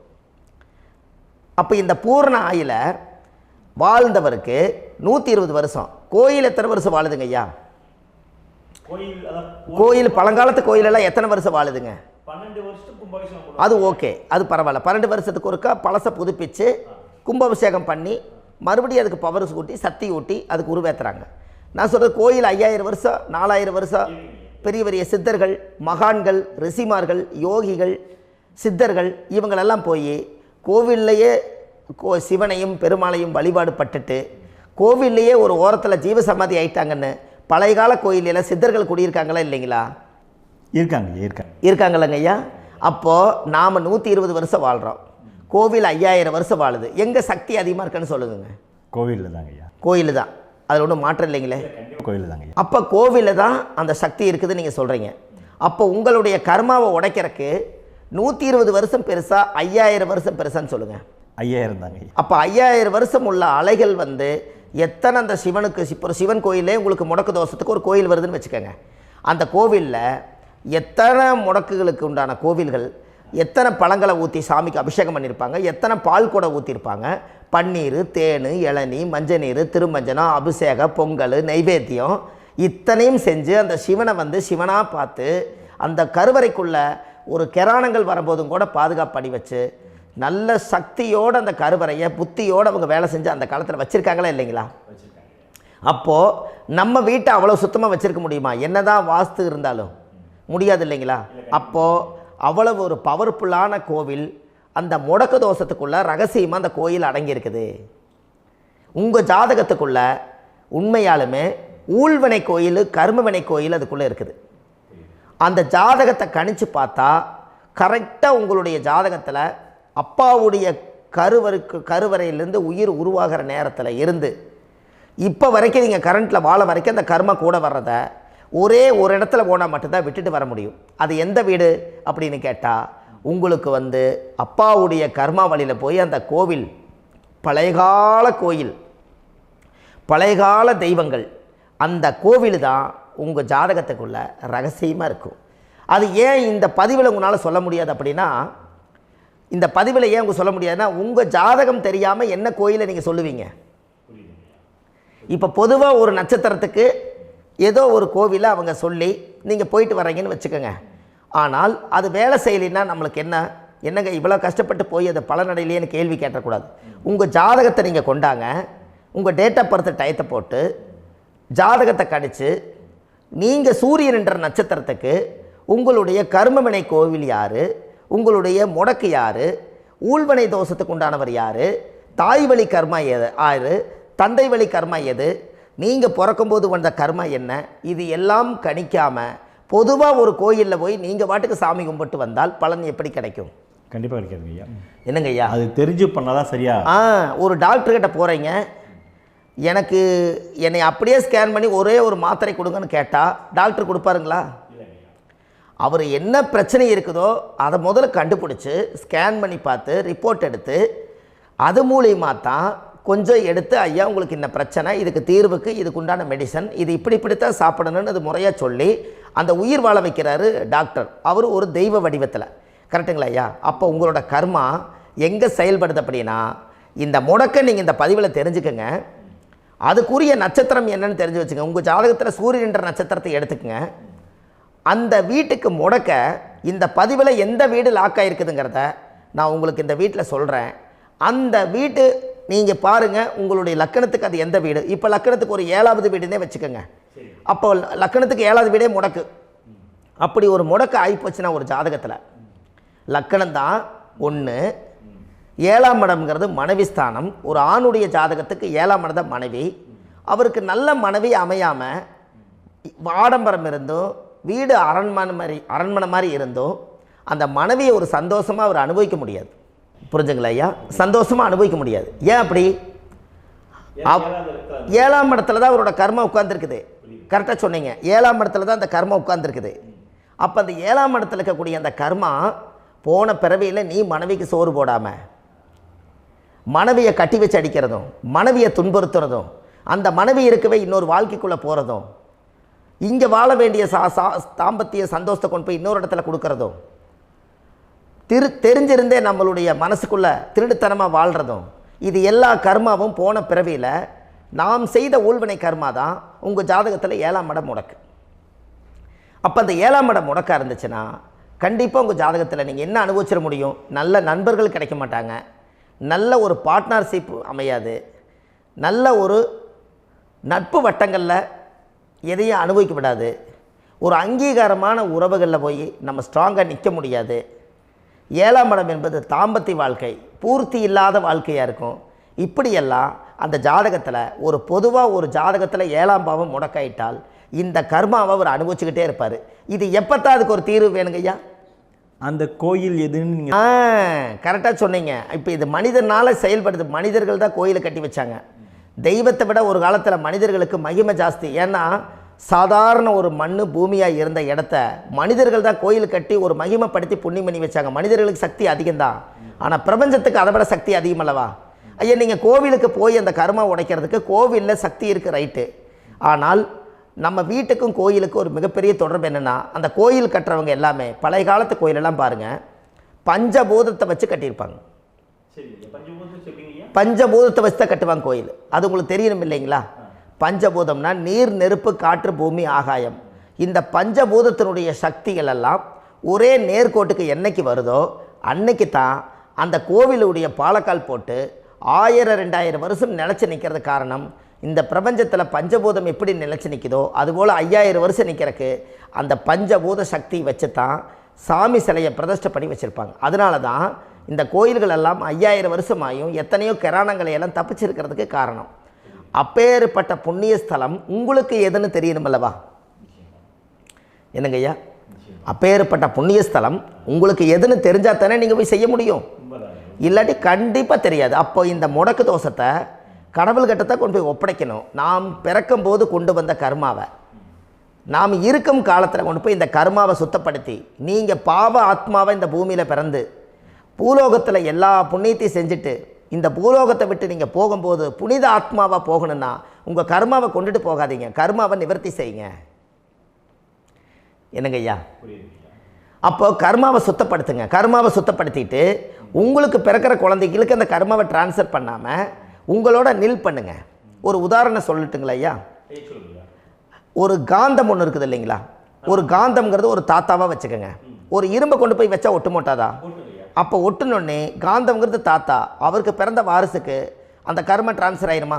அப்போ இந்த பூரண ஆயுளை வாழ்ந்தவருக்கு 120 வருஷம். கோயில் எத்தனை வருஷம் வாழுதுங்க ஐயா? கோயில் பழங்காலத்து கோயிலெல்லாம் எத்தனை வருஷம் வாழுதுங்க? 12 வருஷத்துக்கு கும்பாபிஷேகம். அது ஓகே, அது பரவாயில்ல. 12 வருஷத்துக்கு ஒருக்கா பழசை புதுப்பிச்சு கும்பாபிஷேகம் பண்ணி மறுபடியும் அதுக்கு பவர் ஊட்டி சக்தி ஊட்டி அதுக்கு உருவேற்றுறாங்க. நான் சொல்கிறது கோயில் 5000 வருஷம் 4000 வருஷம் பெரிய பெரிய சித்தர்கள், மகான்கள், ரிஷிமார்கள், யோகிகள், சித்தர்கள் இவங்களெல்லாம் போய் கோவில்லையே சிவனையும் பெருமாளையும் வழிபாடு பட்டுட்டு கோவில்லையே ஒரு ஓரத்தில் ஜீவசமாதி ஆயிட்டாங்கன்னு பழைய கால கோயிலில் சித்தர்கள் குடியிருக்காங்களா இல்லைங்களா? இருக்காங்கல்லங்க ஐயா. அப்போது நாம் 120 வருஷம் வாழ்கிறோம், கோவில் 5000 வருஷம் வாழுது. எங்கே சக்தி அதிகமாக இருக்குன்னு சொல்லுங்க? கோவிலில் தாங்க ஐயா. கோயில் தான், அதில் ஒன்றும் மாற்றம் இல்லைங்களே. கோயில் தாங்க. அப்போ கோவிலில் தான் அந்த சக்தி இருக்குதுன்னு நீங்கள் சொல்கிறீங்க. அப்போ உங்களுடைய கர்மாவை உடைக்கிறதுக்கு 120 வருஷம் பெருசா 5000 வருஷம் பெருசான்னு சொல்லுங்கள்? 5000 தாங்க. அப்போ 5000 வருஷம் உள்ள அலைகள் வந்து எத்தனை அந்த சிவனுக்கு இப்போ சிவன் கோயிலே உங்களுக்கு முடக்கு தோஷத்துக்கு ஒரு கோயில் வருதுன்னு வச்சுக்கோங்க. அந்த கோவிலில் எத்தனை முடக்குகளுக்கு உண்டான கோவில்கள், எத்தனை பழங்களை ஊற்றி சாமிக்கு அபிஷேகம் பண்ணியிருப்பாங்க, எத்தனை பால் கூட ஊற்றிருப்பாங்க, பன்னீர், தேன், இளநீ, மஞ்சள் நீர், திருமஞ்சனம், அபிஷேகம், பொங்கல், நைவேத்தியம் இத்தனையும் செஞ்சு அந்த சிவனை வந்து சிவனாக பார்த்து அந்த கருவறைக்குள்ள ஒரு கிராணங்கள் வரும்போதும் கூட பாதுகாப்பு பண்ணி வச்சு நல்ல சக்தியோடு அந்த கருவறையை புத்தியோடு அவங்க வேலை செஞ்சு அந்த காலத்தில் வச்சுருக்காங்களா இல்லைங்களா? அப்போது நம்ம வீட்டை அவ்வளோ சுத்தமாக வச்சுருக்க முடியுமா? என்னதான் வாஸ்து இருந்தாலும் முடியாது இல்லைங்களா? அப்போது அவ்வளவு ஒரு பவர்ஃபுல்லான கோவில் அந்த முடக்கு தோஷத்துக்குள்ளே ரகசியமாக அந்த கோயில் அடங்கியிருக்குது. உங்கள் ஜாதகத்துக்குள்ளே உண்மையாலுமே ஊழ்வினை கோயில், கர்மவினை கோயில் அதுக்குள்ளே இருக்குது. அந்த ஜாதகத்தை கணிச்சு பார்த்தா கரெக்டாக உங்களுடைய ஜாதகத்தில் அப்பாவுடைய கருவறையிலேருந்து உயிர் உருவாகிற நேரத்தில் இருந்து இப்போ வரைக்கும் நீங்கள் கரண்ட்டில் வாழ வரைக்கும் அந்த கர்ம கூட வர்றதை ஒரே ஒரு இடத்துல போனால் மட்டும்தான் விட்டுட்டு வர முடியும். அது எந்த வீடு அப்படின்னு கேட்டால் உங்களுக்கு வந்து அப்பாவுடைய கர்மா வழியில் போய் அந்த கோவில் பழையகால கோயில், பழையகால தெய்வங்கள், அந்த கோவில் தான் உங்கள் ஜாதகத்துக்குள்ள ரகசியமாக இருக்கும். அது ஏன் இந்த பதிவில் உங்களால் சொல்ல முடியாது அப்படின்னா, இந்த பதிவில் ஏன் உங்க சொல்ல முடியாதுன்னா உங்கள் ஜாதகம் தெரியாமல் என்ன கோயிலை நீங்கள் சொல்லுவீங்க? இப்போ பொதுவாக ஒரு நட்சத்திரத்துக்கு ஏதோ ஒரு கோவிலை அவங்க சொல்லி நீங்கள் போயிட்டு வர்றீங்கன்னு வச்சுக்கோங்க. ஆனால் அது வேலை செய்யலைன்னா நம்மளுக்கு என்னங்க இவ்வளோ கஷ்டப்பட்டு போய் அதை பலனடையிலேன்னு கேள்வி கேட்டக்கூடாது. உங்கள் ஜாதகத்தை நீங்கள் கொண்டாங்க, உங்கள் டேட் ஆஃப் பர்த் டயத்தை போட்டு ஜாதகத்தை கணிச்சு நீங்கள் சூரியன் என்ற நட்சத்திரத்துக்கு உங்களுடைய கர்மவினை கோவில் யார், உங்களுடைய முடக்கு யார், ஊழ்வனை தோஷத்துக்கு உண்டானவர் யார், தாய் வழி கர்மா யார், தந்தை வழி கர்மா எது, நீங்கள் பிறக்கும்போது வந்த கர்மா என்ன, இது எல்லாம் கணிக்காமல் பொதுவாக ஒரு கோயிலில் போய் நீங்கள் பாட்டுக்கு சாமி கும்பிட்டு வந்தால் பலன் எப்படி கிடைக்கும்? கண்டிப்பாக கிடைக்காதுங்க ஐயா. என்னங்க ஐயா? அது தெரிஞ்சு பண்ணாதான் சரியா? ஒரு டாக்டர்கிட்ட போகிறீங்க, என்னை அப்படியே ஸ்கேன் பண்ணி ஒரே ஒரு மாத்திரை கொடுங்கன்னு கேட்டால் டாக்டர் கொடுப்பாருங்களா? அவர் என்ன பிரச்சனை இருக்குதோ அதை முதல்ல கண்டுபிடிச்சி ஸ்கேன் பண்ணி பார்த்து ரிப்போர்ட் எடுத்து அது மூலியமாக தான் கொஞ்சம் எடுத்து ஐயா உங்களுக்கு இந்த பிரச்சனை, இதுக்கு தீர்வுக்கு இதுக்குண்டான மெடிசன், இது இப்படித்தான் சாப்பிடணும்னு அது முறையாக சொல்லி அந்த உயிர் வாழ வைக்கிறாரு டாக்டர். அவர் ஒரு தெய்வ வடிவத்தில். கரெக்டுங்களா ஐயா? அப்போ உங்களோட கர்மா எங்கே செயல்படுது அப்படின்னா இந்த முடக்க நீங்கள் இந்த பதிவில் தெரிஞ்சுக்கங்க. அதுக்குரிய நட்சத்திரம் என்னன்னு தெரிஞ்சு வச்சுங்க. உங்கள் ஜாதகத்தில் சூரியன் என்ற நட்சத்திரத்தை எடுத்துக்கங்க. அந்த வீட்டுக்கு முடக்க இந்த பதிவில் எந்த வீடு லாக் ஆகிருக்குதுங்கிறத நான் உங்களுக்கு இந்த வீட்டில் சொல்கிறேன். அந்த வீட்டு நீங்கள் பாருங்கள், உங்களுடைய லக்கணத்துக்கு அது எந்த வீடு. இப்போ லக்கணத்துக்கு ஒரு 7வது வீடுன்னே வச்சுக்கோங்க. அப்போ லக்கணத்துக்கு 7வது வீடே முடக்கு. அப்படி ஒரு முடக்கு ஆகிப்போச்சுன்னா ஒரு ஜாதகத்தில் லக்கணம் தான் 1, 7ஆம் இடம்ங்கிறது மனைவி ஸ்தானம். ஒரு ஆணுடைய ஜாதகத்துக்கு 7ஆம் இடம் தான் மனைவி. அவருக்கு நல்ல மனைவி அமையாமல் ஆடம்பரம் இருந்தும் வீடு அரண்மனை மாதிரி இருந்தும் அந்த மனைவியை ஒரு சந்தோஷமாக அவர் அனுபவிக்க முடியாது. புரிஞ்சுங்களா ஐயா? சந்தோஷமாக அனுபவிக்க முடியாது. ஏன் அப்படி? 7ஆம் இடத்துல தான் அவரோட கர்மா உட்கார்ந்துருக்குது. கரெக்டாக சொன்னீங்க. 7ஆம் இடத்துல தான் அந்த கர்மா உட்கார்ந்துருக்குது. அப்போ அந்த 7ஆம் இடத்துல இருக்கக்கூடிய அந்த கர்மா போன பிறவியில் நீ மனைவிக்கு சோறு போடாமல் மனைவியை கட்டி வச்சு அடிக்கிறதும், மனைவியை துன்புறுத்துறதும், அந்த மனைவி இருக்கவே இன்னொரு வாழ்க்கைக்குள்ளே போகிறதும், இங்கே வாழ வேண்டிய தாம்பத்திய சந்தோஷத்தை கொண்டு போய் இன்னொரு இடத்துல கொடுக்கறதும், தெரிஞ்சிருந்தே நம்மளுடைய மனசுக்குள்ளே திருடுத்தனமாக வாழ்கிறதும், இது எல்லா கர்மாவும் போன பிறவியில் நாம் செய்த ஊழ்வினை கர்மா தான் உங்கள் ஜாதகத்தில் 7ஆம் இடம் முடக்கு. அப்போ அந்த 7ஆம் இடம் முடக்கா இருந்துச்சுன்னா கண்டிப்பாக உங்கள் ஜாதகத்தில் நீங்கள் என்ன அனுபவிச்சிட முடியும்? நல்ல நண்பர்கள் கிடைக்க மாட்டாங்க, நல்ல ஒரு பார்ட்னர்ஷிப் அமையாது, நல்ல ஒரு நட்பு வட்டங்களில் எதையும் அனுபவிக்க விடாது, ஒரு அங்கீகாரமான உறவுகளில் போய் நம்ம ஸ்ட்ராங்காக நிற்க முடியாது. 7ஆம் இடம் என்பது தாம்பத்திய வாழ்க்கை, பூர்த்தி இல்லாத வாழ்க்கையாக இருக்கும். இப்படியெல்லாம் அந்த ஜாதகத்தில் ஒரு பொதுவாக ஒரு ஜாதகத்தில் 7ஆம் பாவம் முடக்காயிட்டால் இந்த கர்மாவை அவர் அனுபவிச்சுக்கிட்டே இருப்பார். இது எப்போத்தான் அதுக்கு ஒரு தீர்வு வேணுங்கய்யா? அந்த கோயில் எதுன்னு நீங்கள் கரெக்டாக சொன்னீங்க. இப்போ இது மனிதனால் செயல்படுது. மனிதர்கள் தான் கோயிலை கட்டி வச்சாங்க. தெய்வத்தை விட ஒரு காலத்தில் மனிதர்களுக்கு மகிமை ஜாஸ்தி. ஏன்னா சாதாரண ஒரு மண் பூமியாக இருந்த இடத்த மனிதர்கள் தான் கோயில் கட்டி ஒரு மகிமைப்படுத்தி புண்ணியம் பண்ணி வச்சாங்க. மனிதர்களுக்கு சக்தி அதிகம்தான், ஆனால் பிரபஞ்சத்துக்கு அதை விட சக்தி அதிகம் அல்லவா? ஐயா, நீங்கள் கோவிலுக்கு போய் அந்த கர்மா உடைக்கிறதுக்கு கோவிலில் சக்தி இருக்குது, ரைட்டு. ஆனால் நம்ம வீட்டுக்கும் கோயிலுக்கும் ஒரு மிகப்பெரிய தொடர்பு என்னென்னா, அந்த கோயில் கட்டுறவங்க எல்லாமே பழைய காலத்து கோயிலெல்லாம் பாருங்கள், பஞ்சபூதத்தை வச்சு கட்டியிருப்பாங்க. பஞ்சபூதத்தை வச்சு தான் கட்டுவாங்க கோயில். அது உங்களுக்கு தெரியணும் இல்லைங்களா? பஞ்சபூதம்னா நீர், நெருப்பு, காற்று, பூமி, ஆகாயம். இந்த பஞ்சபூதத்தினுடைய சக்திகள் எல்லாம் ஒரே நேர்கோட்டுக்கு என்னைக்கு வருதோ அன்னைக்கு தான் அந்த கோவிலுடைய பாலக்கால் போட்டு 1000-2000 வருஷம் நிலச்சி நிற்கிறது. காரணம், இந்த பிரபஞ்சத்தில் பஞ்சபூதம் எப்படி நிலச்சி நிற்குதோ அதுபோல் 5000 வருஷம் நிற்கிறதுக்கு அந்த பஞ்சபூத சக்தி வச்சு தான் சாமி சிலையை பிரதிஷ்டை பண்ணி வச்சுருப்பாங்க. அதனால தான் இந்த கோயில்கள் எல்லாம் 5000 வருஷமாயும் எத்தனையோ கிராணங்களை எல்லாம் தப்பிச்சிருக்கிறதுக்கு காரணம். அப்பேற்பட்ட புண்ணிய ஸ்தலம் உங்களுக்கு எதுன்னு தெரியணும் அல்லவா? என்னங்க ஐயா? அப்பேற்பட்ட புண்ணிய ஸ்தலம் உங்களுக்கு எதுன்னு தெரிஞ்சால் தானே நீங்கள் போய் செய்ய முடியும், இல்லாட்டி கண்டிப்பாக தெரியாது. அப்போ இந்த முடக்கு தோஷத்தை கடவுள்கிட்ட கொண்டு போய் ஒப்படைக்கணும். நாம் பிறக்கும் போது கொண்டு வந்த கர்மாவை நாம் இருக்கும் காலத்தில் கொண்டு போய் இந்த கர்மாவை சுத்தப்படுத்தி, நீங்கள் பாவ ஆத்மாவை இந்த பூமியில் பிறந்து பூலோகத்தில் எல்லா புண்ணியத்தையும் செஞ்சுட்டு இந்த பூலோகத்தை விட்டு நீங்கள் போகும்போது புனித ஆத்மாவாக போகணுன்னா உங்கள் கர்மாவை கொண்டுட்டு போகாதீங்க, கர்மாவை நிவர்த்தி செய்யுங்க. என்னங்க ஐயா? அப்போ கர்மாவை சுத்தப்படுத்துங்க. கர்மாவை சுத்தப்படுத்திட்டு உங்களுக்கு பிறக்கிற குழந்தைகளுக்கு அந்த கர்மாவை டிரான்ஸ்ஃபர் பண்ணாமல் உங்களோட நில் பண்ணுங்க. ஒரு உதாரணம் சொல்லட்டுங்களா ஐயா? ஒரு காந்தம் ஒன்று இருக்குது இல்லைங்களா? ஒரு காந்தம்ங்கிறது ஒரு தாத்தாவாக வச்சுக்கோங்க. ஒரு இரும்பை கொண்டு போய் வச்சா ஒட்டு மோட்டாதா? அப்போ ஒட்டுனோடனே காந்தம்ங்கிறது தாத்தா, அவருக்கு பிறந்த வாரிசுக்கு அந்த கர்ம டிரான்ஸ்ஃபர் ஆயிருமா?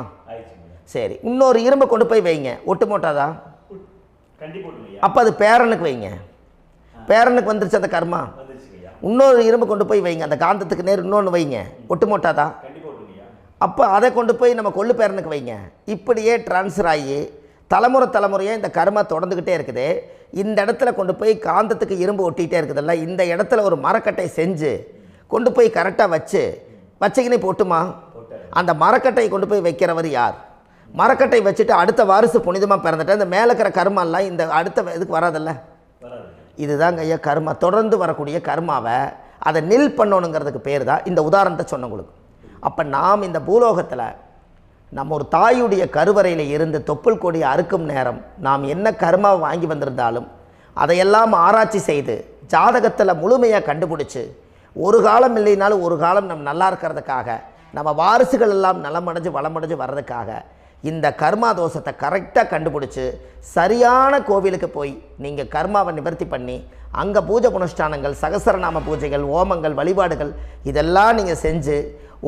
சரி, இன்னொரு இரும்பை கொண்டு போய் வைங்க, ஒட்டு மோட்டாதா? அப்போ அது பேரனுக்கு வைங்க, பேரனுக்கு வந்துருச்சு அந்த கர்மா. இன்னொரு இரும்பை கொண்டு போய் வைங்க, அந்த காந்தத்துக்கு நேர் இன்னொன்று வைங்க, ஒட்டு மோட்டாதா? அப்போ அதை கொண்டு போய் நம்ம கொள்ளு பேரனுக்கு வைங்க. இப்படியே டிரான்ஸ்ஃபர் ஆகி தலைமுறையாக இந்த கர்மா தொடர்ந்துக்கிட்டே இருக்குது. இந்த இடத்துல கொண்டு போய் காந்தத்துக்கு இரும்பு ஒட்டிகிட்டே இருக்குதுல்ல, இந்த இடத்துல ஒரு மரக்கட்டை செஞ்சு கொண்டு போய் கரெக்டாக வச்சுக்கினே போட்டுமா? அந்த மரக்கட்டையை கொண்டு போய் வைக்கிறவர் யார்? மரக்கட்டை வச்சுட்டு அடுத்த வாரிசு புனிதமாக பிறந்துட்டு அந்த மேலே இருக்கிற கர்மாலாம் இந்த அடுத்த இதுக்கு வராதில்ல. இதுதாங்க ஐயா கர்மா. தொடர்ந்து வரக்கூடிய கர்மாவை அதை நில் பண்ணணுங்கிறதுக்கு பேர் தான் இந்த உதாரணத்தை சொன்னவங்களுக்கு. அப்போ நாம் இந்த பூலோகத்தில் நம்ம ஒரு தாயுடைய கருவறையில் இருந்து தொப்புள் கொடி அறுக்கும் நேரம் நாம் என்ன கர்மாவை வாங்கி வந்திருந்தாலும் அதையெல்லாம் ஆராய்ச்சி செய்து ஜாதகத்தில் முழுமையாக கண்டுபிடிச்சி ஒரு காலம் இல்லைனாலும் ஒரு காலம் நம்ம நல்லா இருக்கிறதுக்காக, நம்ம வாரிசுகள் எல்லாம் நலமடைஞ்சு வளமடைஞ்சு வர்றதுக்காக இந்த கர்மா தோஷத்தை கரெக்டாக கண்டுபிடிச்சி சரியான கோவிலுக்கு போய் நீங்கள் கர்மாவை நிவர்த்தி பண்ணி அங்கே பூஜை புனஸ்தானங்கள், சகசரநாம பூஜைகள், ஓமங்கள், வழிபாடுகள் இதெல்லாம் நீங்கள் செஞ்சு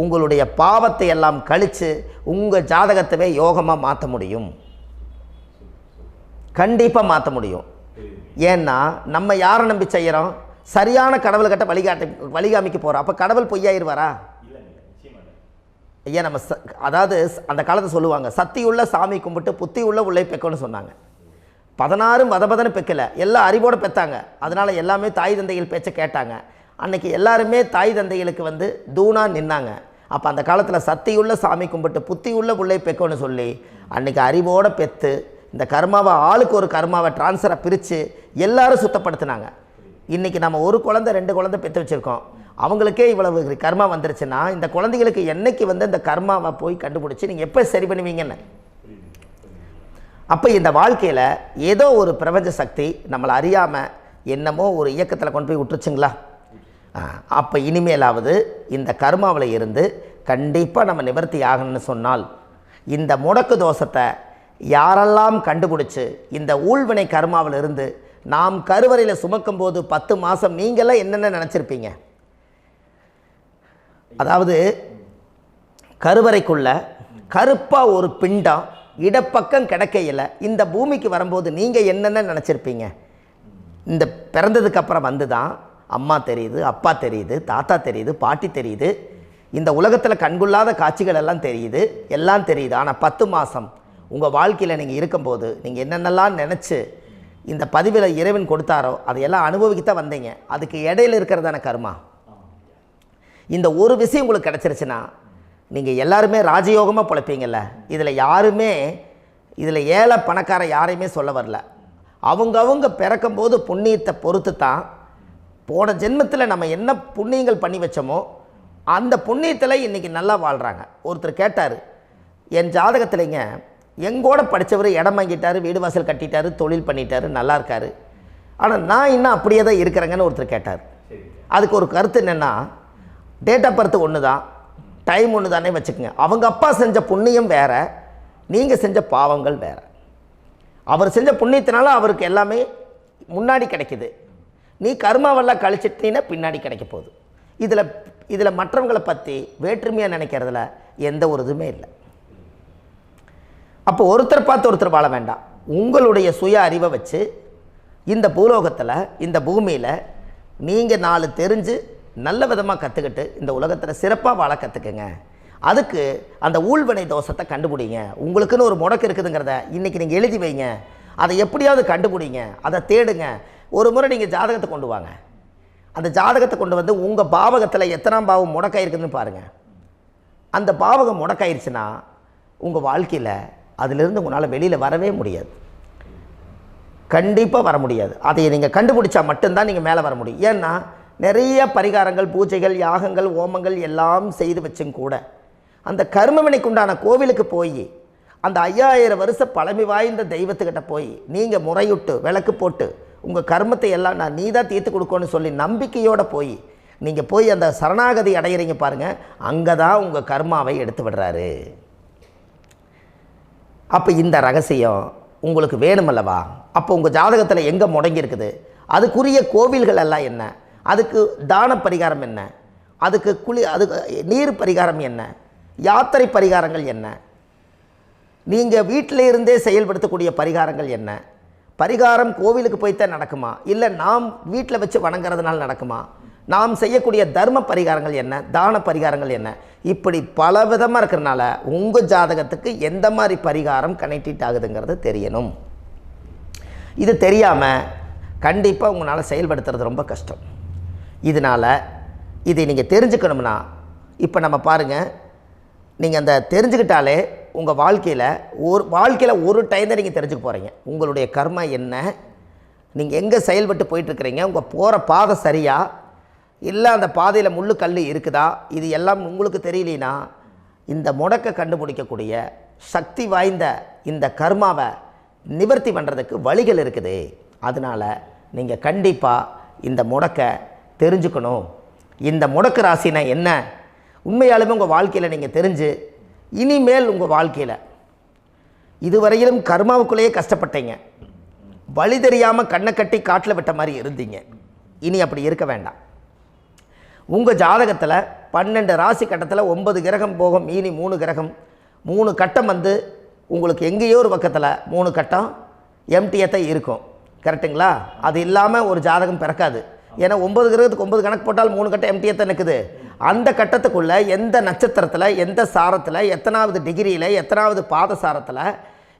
உங்களுடைய பாவத்தை எல்லாம் கழித்து உங்கள் ஜாதகத்தவே யோகமாக மாற்ற முடியும். கண்டிப்பாக மாற்ற முடியும். ஏன்னா நம்ம யாரை நம்பி செய்கிறோம்? சரியான கடவுள்கிட்ட வழிகாமிக்க போகிறோம். அப்போ கடவுள் பொய்யாயிருவாரா? ஐயா, நம்ம அதாவது அந்த காலத்தை சொல்லுவாங்க, சத்தியுள்ள சாமி கும்பிட்டு புத்தி உள்ள உள்ளே பெக்கணும்னு சொன்னாங்க. 16 வதபதன்னு பெக்கலை, எல்லாம் அறிவோடு பெற்றாங்க. அதனால் எல்லாமே தாய் தந்தைகள் பேச்சை கேட்டாங்க. அன்றைக்கி எல்லாருமே தாய் தந்தைகளுக்கு தூணாக நின்னாங்க. அப்போ அந்த காலத்தில் சத்தியுள்ள சாமி கும்பிட்டு புத்தி உள்ள உள்ளே பெக்கணும்னு சொல்லி அன்றைக்கி அறிவோடு பெற்று இந்த கர்மாவை ஆளுக்கு ஒரு கர்மாவை டிரான்ஸ்ஃபரை பிரித்து எல்லாரும் சுத்தப்படுத்தினாங்க. இன்றைக்கி நம்ம ஒரு குழந்தை 2 குழந்தை பெற்று வச்சுருக்கோம். அவங்களுக்கே இவ்வளவு கர்மா வந்துருச்சுன்னா இந்த குழந்தைகளுக்கு என்னைக்கு இந்த கர்மாவை போய் கண்டுபிடிச்சி நீங்கள் எப்போ சரி பண்ணுவீங்கன்னு. அப்போ இந்த வாழ்க்கையில் ஏதோ ஒரு பிரபஞ்ச சக்தி நம்மளை அறியாமல் என்னமோ ஒரு இயக்கத்தில் கொண்டு போய் விட்டுருச்சுங்களா? அப்போ இனிமேலாவது இந்த கர்மாவில் இருந்து கண்டிப்பாக நம்ம நிவர்த்தி ஆகணும்னு சொன்னால் இந்த முடக்கு தோஷத்தை யாரெல்லாம் கண்டுபிடிச்சி இந்த ஊழ்வினை கர்மாவில் இருந்து நாம் கருவறையில் சுமக்கும் போது 10 மாதம் நீங்களாம் என்னென்ன நினச்சிருப்பீங்க? அதாவது கருவறைக்குள்ள கருப்பாக ஒரு பிண்டம் இடப்பக்கம் கிடக்கையில் இந்த பூமிக்கு வரும்போது நீங்கள் என்னென்ன நினச்சிருப்பீங்க? இந்த பிறந்ததுக்கு அப்புறம் வந்து தான் அம்மா தெரியுது, அப்பா தெரியுது, தாத்தா தெரியுது, பாட்டி தெரியுது, இந்த உலகத்தில் கண்கொள்ளாத காட்சிகள் எல்லாம் தெரியுது, எல்லாம் தெரியுது. ஆனால் 10 மாதம் உங்கள் வாழ்க்கையில் நீங்கள் இருக்கும்போது நீங்கள் என்னென்னலாம் நினச்சி இந்த பதிவில் இறைவன் கொடுத்தாரோ அதையெல்லாம் அனுபவிக்கத்தான் வந்தீங்க. அதுக்கு இடையில இருக்கிறதான கர்மா. இந்த ஒரு விஷயம் உங்களுக்கு கிடச்சிருச்சுன்னா நீங்கள் எல்லாருமே ராஜயோகமாக பிழைப்பீங்கள்ல. இதில் ஏழை பணக்கார யாரையுமே சொல்ல வரல. அவங்க பிறக்கும்போது புண்ணியத்தை பொறுத்து தான் போன ஜென்மத்தில் நம்ம என்ன புண்ணியங்கள் பண்ணி வச்சோமோ அந்த புண்ணியத்தில் இன்றைக்கி நல்லா வாழ்கிறாங்க. ஒருத்தர் கேட்டார், என் ஜாதகத்தில்ங்க எங்கூட படித்தவர் இடம் வாங்கிட்டார், வீடு வாசல் கட்டிட்டார், தொழில் பண்ணிட்டார், நல்லா இருக்கார், ஆனால் நான் இன்னும் அப்படியே தான் இருக்கிறேங்கன்னு ஒருத்தர் கேட்டார். அதுக்கு ஒரு கருத்து என்னென்னா, டேட் ஆஃப் பர்த் ஒன்று தான், டைம் ஒன்று தானே வச்சுக்கோங்க. அவங்க அப்பா செஞ்ச புண்ணியம் வேறு, நீங்கள் செஞ்ச பாவங்கள் வேறு. அவர் செஞ்ச புண்ணியத்தினால அவருக்கு எல்லாமே முன்னாடி கிடைக்குது. நீ கர்மாவெல்லாம் கழிச்சிட்டினா பின்னாடி கிடைக்க போகுது. இதில் மற்றவங்களை பற்றி வேற்றுமையாக நினைக்கிறதுல எந்த ஒரு இதுவுமே இல்லை. அப்போ ஒருத்தர் பார்த்து ஒருத்தர் வாழ வேண்டாம். உங்களுடைய சுய அறிவை வச்சு இந்த பூலோகத்தில் இந்த பூமியில் நீங்கள் 4 தெரிஞ்சு நல்ல விதமாக கற்றுக்கிட்டு இந்த உலகத்தில் சிறப்பாக வாழ கற்றுக்குங்க. அதுக்கு அந்த ஊழ்வினை தோஷத்தை கண்டுபிடிங்க. உங்களுக்குன்னு ஒரு முடக்கு இருக்குதுங்கிறத இன்றைக்கி நீங்கள் எழுதி வைங்க. அதை எப்படியாவது கண்டுபிடிங்க, அதை தேடுங்க. ஒரு முறை நீங்கள் ஜாதகத்தை கொண்டு வாங்க. அந்த ஜாதகத்தை கொண்டு வந்து உங்கள் பாவகத்தில் எத்தனாம் பாவம் முடக்காயிருக்குதுன்னு பாருங்கள். அந்த பாவகம் முடக்காயிருச்சுன்னா உங்கள் வாழ்க்கையில் அதிலிருந்து உங்களால் வெளியில் வரவே முடியாது, கண்டிப்பாக வர முடியாது. அதை நீங்கள் கண்டுபிடிச்சா மட்டும்தான் நீங்கள் மேலே வர முடியும். ஏன்னா நிறைய பரிகாரங்கள், பூஜைகள், யாகங்கள், ஓமங்கள் எல்லாம் செய்து வச்சும் கூட அந்த கர்மவினைக்கு உண்டான கோவிலுக்கு போய் அந்த 5000 வருஷ பழமை வாய்ந்த தெய்வத்துக்கிட்ட போய் நீங்கள் முறையிட்டு விளக்கு போட்டு உங்கள் கர்மத்தை எல்லாம் நான் நீ தான் தீர்த்து கொடுக்கணும்னு சொல்லி நம்பிக்கையோடு நீங்கள் போய் அந்த சரணாகதி அடையிறீங்க பாருங்கள், அங்கே தான் உங்கள் கர்மாவை எடுத்து விடுறாரு. அப்போ இந்த ரகசியம் உங்களுக்கு வேணுமல்லவா? அப்போ உங்கள் ஜாதகத்தில் எங்கே முடங்கி அதுக்குரிய கோவில்கள் எல்லாம் என்ன, அதுக்கு தான பரிகாரம் என்ன, அதுக்கு நீர் பரிகாரம் என்ன, யாத்திரை பரிகாரங்கள் என்ன, நீங்கள் வீட்டில் இருந்தே செயல்படுத்தக்கூடிய பரிகாரங்கள் என்ன, பரிகாரம் கோவிலுக்கு போய்த்தான் நடக்குமா, இல்லை நாம் வீட்டில் வச்சு வணங்குறதுனால நடக்குமா, நாம் செய்யக்கூடிய தர்ம பரிகாரங்கள் என்ன, தான பரிகாரங்கள் என்ன, இப்படி பல விதமாக இருக்கிறனால உங்கள் ஜாதகத்துக்கு எந்த மாதிரி பரிகாரம் கனெக்ட் ஆகுதுங்கிறது தெரியணும். இது தெரியாமல் கண்டிப்பாக உங்களால் செயல்படுத்துறது ரொம்ப கஷ்டம். இதனால் இதை நீங்கள் தெரிஞ்சுக்கணும்னா இப்போ நம்ம பாருங்கள், நீங்கள் அந்த தெரிஞ்சுக்கிட்டாலே உங்கள் வாழ்க்கையில் ஒரு டைம் தான் நீங்கள் தெரிஞ்சுக்க போகிறீங்க. உங்களுடைய கர்மா என்ன, நீங்கள் எங்கே செயல்பட்டு போயிட்டுருக்கிறீங்க, உங்கள் போகிற பாதை சரியா இல்லை அந்த பாதையில் முள்ளு கல் இருக்குதா, இது எல்லாம் உங்களுக்கு தெரியலனா இந்த முடக்கை கண்டுபிடிக்கக்கூடிய சக்தி வாய்ந்த இந்த கர்மாவை நிவர்த்தி பண்ணுறதுக்கு வழிகள் இருக்குது. அதனால் நீங்கள் கண்டிப்பாக இந்த முடக்கை தெரிஞ்சுக்கணும். இந்த முடக்கு ராசினா என்ன உண்மையாலுமே உங்கள் வாழ்க்கையில் நீங்கள் தெரிஞ்சு இனிமேல் உங்கள் வாழ்க்கையில் இதுவரையிலும் கர்மாவுக்குள்ளேயே கஷ்டப்பட்டீங்க, வழி தெரியாமல் கண்ணை கட்டி காட்டில் விட்ட மாதிரி இருந்தீங்க. இனி அப்படி இருக்க வேண்டாம். உங்கள் ஜாதகத்தில் 12 ராசி கட்டத்தில் 9 கிரகம் போகும், மீனி 3 கிரகம், 3 கட்டம் உங்களுக்கு எங்கேயோ ஒரு பக்கத்தில் 3 கட்டம் எம்டியாக தான் இருக்கும். கரெக்டுங்களா? அது இல்லாமல் ஒரு ஜாதகம் பிறக்காது. ஏன்னா 9 கிரகத்துக்கு 9 கணக்கு போட்டால் 3 கட்டம் எம்டியாக தான் நிற்குது. அந்த கட்டத்துக்குள்ளே எந்த நட்சத்திரத்தில், எந்த சாரத்தில், எத்தனாவது டிகிரியில், எத்தனாவது பாதசாரத்தில்,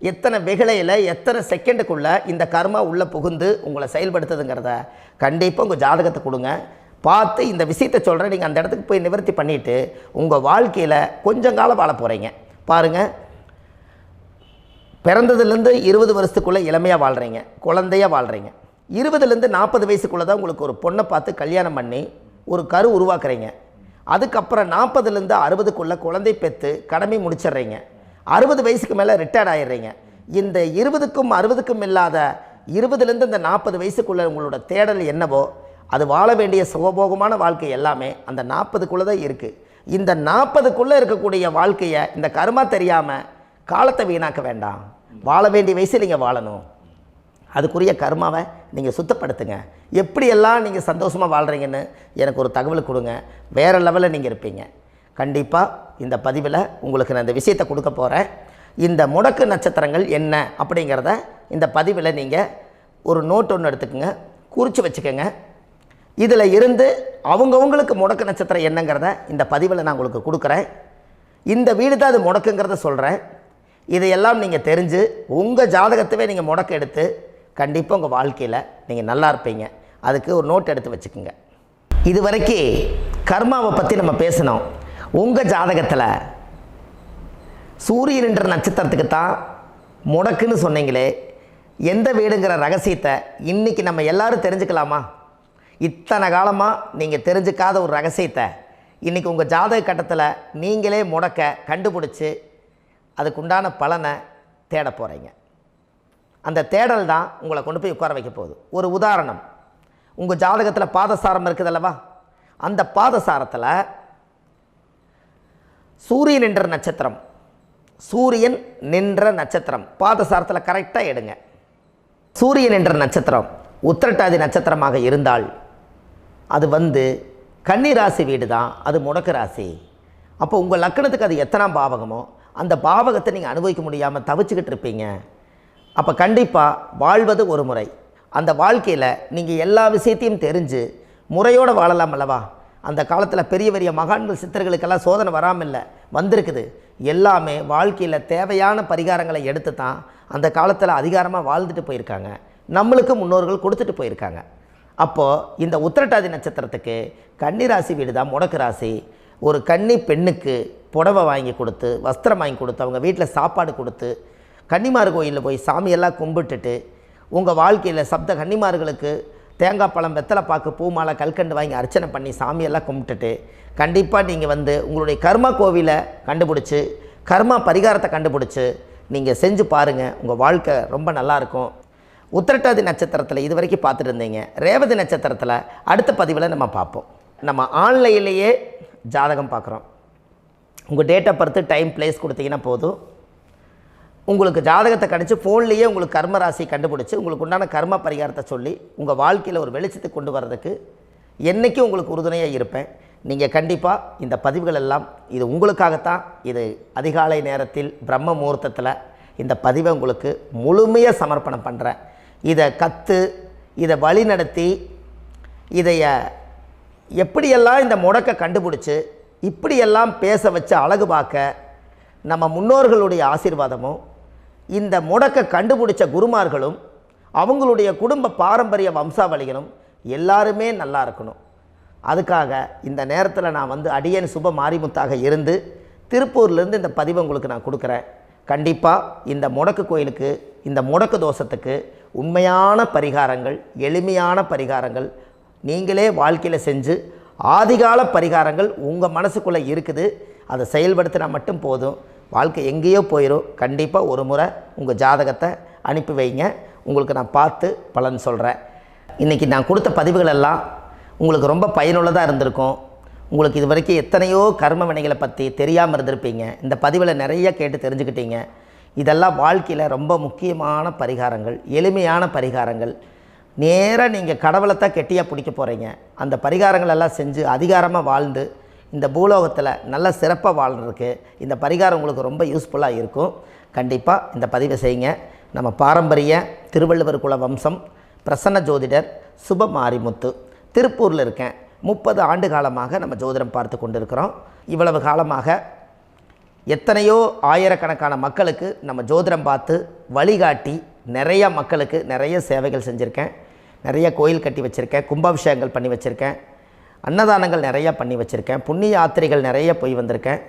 எத்தனை வெகுளையில், எத்தனை செகண்டுக்குள்ளே இந்த கர்மா உள்ளே புகுந்து உங்களை செயல்படுத்துதுங்கிறத கண்டிப்பாக உங்கள் ஜாதகத்தை கொடுங்க. பார்த்து இந்த விஷயத்தை சொல்கிறேன், நீங்கள் அந்த இடத்துக்கு போய் நிவர்த்தி பண்ணிவிட்டு உங்கள் வாழ்க்கையில் கொஞ்சம் காலம் வாழ போகிறீங்க. பாருங்கள், பிறந்ததுலேருந்து 20 வருஷத்துக்குள்ளே இளமையாக வாழ்கிறீங்க, குழந்தையாக வாழ்கிறீங்க. 20லேருந்து 40 வயசுக்குள்ளே தான் உங்களுக்கு ஒரு பொண்ணை பார்த்து கல்யாணம் பண்ணி ஒரு கரு உருவாக்குறீங்க. அதுக்கப்புறம் 40லேருந்து 60க்குள்ளே குழந்தை பெற்று கடமை முடிச்சிடுறீங்க. 60 வயசுக்கு மேலே ரிட்டையர்ட் ஆகிடுறீங்க. இந்த 20க்கும் 60க்கும் இல்லாத 20லேருந்து இந்த 40 வயசுக்குள்ளே உங்களோட தேடல் என்னவோ அது வாழ வேண்டிய சுகபோகமான வாழ்க்கை எல்லாமே அந்த 40க்குள்ளே தான் இருக்குது. இந்த 40க்குள்ளே இருக்கக்கூடிய வாழ்க்கையை இந்த கர்மா தெரியாமல் காலத்தை வீணாக்க வேண்டாம். வாழ வேண்டிய வயசில் நீங்கள் வாழணும். அதுக்குரிய கர்மாவை நீங்கள் சுத்தப்படுத்துங்க. எப்படியெல்லாம் நீங்கள் சந்தோஷமாக வாழ்கிறீங்கன்னு எனக்கு ஒரு தகவல் கொடுங்க. வேறு லெவலில் நீங்கள் இருப்பீங்க. கண்டிப்பாக இந்த பதிவில் உங்களுக்கு நான் இந்த விஷயத்தை கொடுக்க போகிறேன். இந்த முடக்கு நட்சத்திரங்கள் என்ன அப்படிங்கிறத இந்த பதிவில் நீங்கள் ஒரு நோட் ஒன்று எடுத்துக்கோங்க, குறித்து வச்சுக்கோங்க. இதில் இருந்து அவங்கவுங்களுக்கு முடக்கு நட்சத்திரம் என்னங்கிறத இந்த பதிவில் நான் உங்களுக்கு கொடுக்குறேன். இந்த வீடு தான் அது முடக்குங்கிறத சொல்கிறேன். இதையெல்லாம் நீங்கள் தெரிஞ்சு உங்கள் ஜாதகத்தவே நீங்கள் முடக்கு எடுத்து கண்டிப்பாக உங்கள் வாழ்க்கையில் நீங்கள் நல்லா இருப்பீங்க. அதுக்கு ஒரு நோட் எடுத்து வச்சுக்கோங்க. இது வரைக்கும் கர்மாவை பற்றி நம்ம பேசினோம். உங்கள் ஜாதகத்தில் சூரியன் என்ற நட்சத்திரத்துக்கு தான் முடக்குன்னு சொன்னீங்களே, எந்த வீடுங்கிற ரகசியத்தை இன்றைக்கி நம்ம எல்லோரும் தெரிஞ்சுக்கலாமா? இத்தனை காலமாக நீங்கள் தெரிஞ்சுக்காத ஒரு ரகசியத்தை இன்றைக்கி உங்கள் ஜாதக கட்டத்தில் நீங்களே முடக்க கண்டுபிடிச்சி அதுக்குண்டான பலனை தேட போகிறீங்க. அந்த தேடல் தான் உங்களை கொண்டு போய் உட்கார வைக்க போகுது. ஒரு உதாரணம், உங்கள் ஜாதகத்தில் பாதசாரம் இருக்குது அல்லவா? அந்த பாதசாரத்தில் சூரியன் என்ற நட்சத்திரம், சூரியன் நின்ற நட்சத்திரம் பாதசாரத்தில் கரெக்டாக எடுங்க. சூரியன் என்ற நட்சத்திரம் உத்திரட்டாதி நட்சத்திரமாக இருந்தால் அது கன்னி ராசி வீடு தான், அது முடக்கு ராசி. அப்போ உங்கள் லக்கணத்துக்கு அது எத்தனாம் பாவகமோ அந்த பாவகத்தை நீங்கள் அனுபவிக்க முடியாமல் தவிச்சுக்கிட்டு இருப்பீங்க. அப்போ கண்டிப்பாக வாழ்வது ஒரு முறை. அந்த வாழ்க்கையில் நீங்கள் எல்லா விஷயத்தையும் தெரிஞ்சு முறையோடு வாழலாம் அல்லவா? அந்த காலத்தில் பெரிய பெரிய மகான்கள் சித்தர்களுக்கெல்லாம் சோதனை வராமல் இல்லை, வந்திருக்குது. எல்லாமே வாழ்க்கையில் தேவையான பரிகாரங்களை எடுத்து தான் அந்த காலத்தில் அதிகாரமாக வாழ்ந்துட்டு போயிருக்காங்க. நம்மளுக்கு முன்னோர்கள் கொடுத்துட்டு போயிருக்காங்க. அப்போது இந்த உத்திரட்டாதி நட்சத்திரத்துக்கு கன்னி ராசி வீடு தான் முடக்கு ராசி. ஒரு கன்னி பெண்ணுக்கு புடவை வாங்கி கொடுத்து, வஸ்திரம் வாங்கி கொடுத்து, அவங்க வீட்டில் சாப்பாடு கொடுத்து, கன்னிமார் கோயிலில் போய் சாமியெல்லாம் கும்பிட்டுட்டு, உங்கள் வாழ்க்கையில் சப்த கன்னிமார்களுக்கு தேங்காய் பழம், வெத்தலை பாக்கு, பூ மாலை, கல்கண்டு வாங்கி அர்ச்சனை பண்ணி சாமியெல்லாம் கும்பிட்டுட்டு கண்டிப்பாக நீங்கள் உங்களுடைய கர்மா கோவிலை கண்டுபிடிச்சி, கர்மா பரிகாரத்தை கண்டுபிடிச்சி நீங்கள் செஞ்சு பாருங்கள். உங்கள் வாழ்க்கை ரொம்ப நல்லாயிருக்கும். உத்திரட்டாதி நட்சத்திரத்தில் இது வரைக்கும் பார்த்துட்டு இருந்தீங்க. ரேவதி நட்சத்திரத்தில் அடுத்த பதிவில் நம்ம பார்ப்போம். நம்ம ஆன்லைன்லேயே ஜாதகம் பார்க்குறோம். உங்கள் date of birth, time, place கொடுத்தீங்கன்னா போதும். உங்களுக்கு ஜாதகத்தை கணிச்சு ஃபோன்லேயே உங்களுக்கு கர்ம ராசி கண்டுபிடிச்சி உங்களுக்கு உண்டான கர்ம பரிகாரத்தை சொல்லி உங்கள் வாழ்க்கையில் ஒரு வெளிச்சத்தை கொண்டு வர்றதுக்கு என்றைக்கும் உங்களுக்கு உறுதுணையாக இருப்பேன். நீங்கள் கண்டிப்பாக இந்த பதிவுகள் எல்லாம் இது உங்களுக்காகத்தான். இது அதிகாலை நேரத்தில் பிரம்ம முகூர்த்தத்தில் இந்த பதிவை உங்களுக்கு முழுமையாக சமர்ப்பணம் பண்ணுறேன். இதை கற்று, இதை வழி நடத்தி, இதைய எப்படியெல்லாம் இந்த முடக்க கண்டுபிடிச்சி இப்படியெல்லாம் பேச வச்சு அழகு பார்க்க நம்ம முன்னோர்களுடைய ஆசீர்வாதமும், இந்த முடக்க கண்டுபிடிச்ச குருமார்களும், அவங்களுடைய குடும்ப பாரம்பரிய வம்சாவளிகளும் எல்லாருமே நல்லா இருக்கணும். அதுக்காக இந்த நேரத்தில் நான் அடியேன் சுப மாரிமுத்தாக இருந்து திருப்பூர்லேருந்து இந்த பதிவை உங்களுக்கு நான் கொடுக்குறேன். கண்டிப்பாக இந்த முடக்கு கோயிலுக்கு, இந்த முடக்கு தோஷத்துக்கு உண்மையான பரிகாரங்கள், எளிமையான பரிகாரங்கள் நீங்களே வாழ்க்கையில் செஞ்சு, ஆதிகால பரிகாரங்கள் உங்கள் மனசுக்குள்ளே இருக்குது. அதை செயல்படுத்தினா மட்டும் போதும், வாழ்க்கை எங்கேயோ போயிடும். கண்டிப்பாக ஒரு முறை உங்கள் ஜாதகத்தை அனுப்பி வைங்க, உங்களுக்கு நான் பார்த்து பலன் சொல்கிறேன். இன்றைக்கி நான் கொடுத்த பதிவுகள் எல்லாம் உங்களுக்கு ரொம்ப பயனுள்ளதாக இருந்திருக்கும். உங்களுக்கு இது வரைக்கும் எத்தனையோ கர்ம வினைகளை பற்றி தெரியாமல் இருந்திருப்பீங்க. இந்த பதிவில் நிறைய கேட்டு தெரிஞ்சுக்கிட்டீங்க. இதெல்லாம் வாழ்க்கையில் ரொம்ப முக்கியமான பரிகாரங்கள், எளிமையான பரிகாரங்கள். நேராக நீங்கள் கடவுளை தான் கெட்டியாக பிடிக்க போகிறீங்க. அந்த பரிகாரங்கள் எல்லாம் செஞ்சு அதிகாரமாக வாழ்ந்து இந்த பூலோகத்தில் நல்ல சிறப்பாக வாழ்கிறதுக்கு இந்த பரிகாரம் உங்களுக்கு ரொம்ப யூஸ்ஃபுல்லாக இருக்கும். கண்டிப்பாக இந்த பதிவை செய்யுங்க. நம்ம பாரம்பரிய திருவள்ளுவர் குல வம்சம், பிரசன்ன ஜோதிடர் சுப மாரிமுத்து, திருப்பூரில் இருக்கேன். 30 ஆண்டு காலமாக நம்ம ஜோதிடம் பார்த்து கொண்டு இருக்கிறோம். இவ்வளவு காலமாக எத்தனையோ ஆயிரக்கணக்கான மக்களுக்கு நம்ம ஜோதிடம் பார்த்து வழிகாட்டி நிறைய மக்களுக்கு நிறைய சேவைகள் செஞ்சுருக்கேன். நிறைய கோயில் கட்டி வச்சுருக்கேன், கும்பாபிஷேகங்கள் பண்ணி வச்சுருக்கேன், அன்னதானங்கள் நிறையா பண்ணி வச்சுருக்கேன், புண்ணிய யாத்திரைகள் நிறைய போய் வந்திருக்கேன்.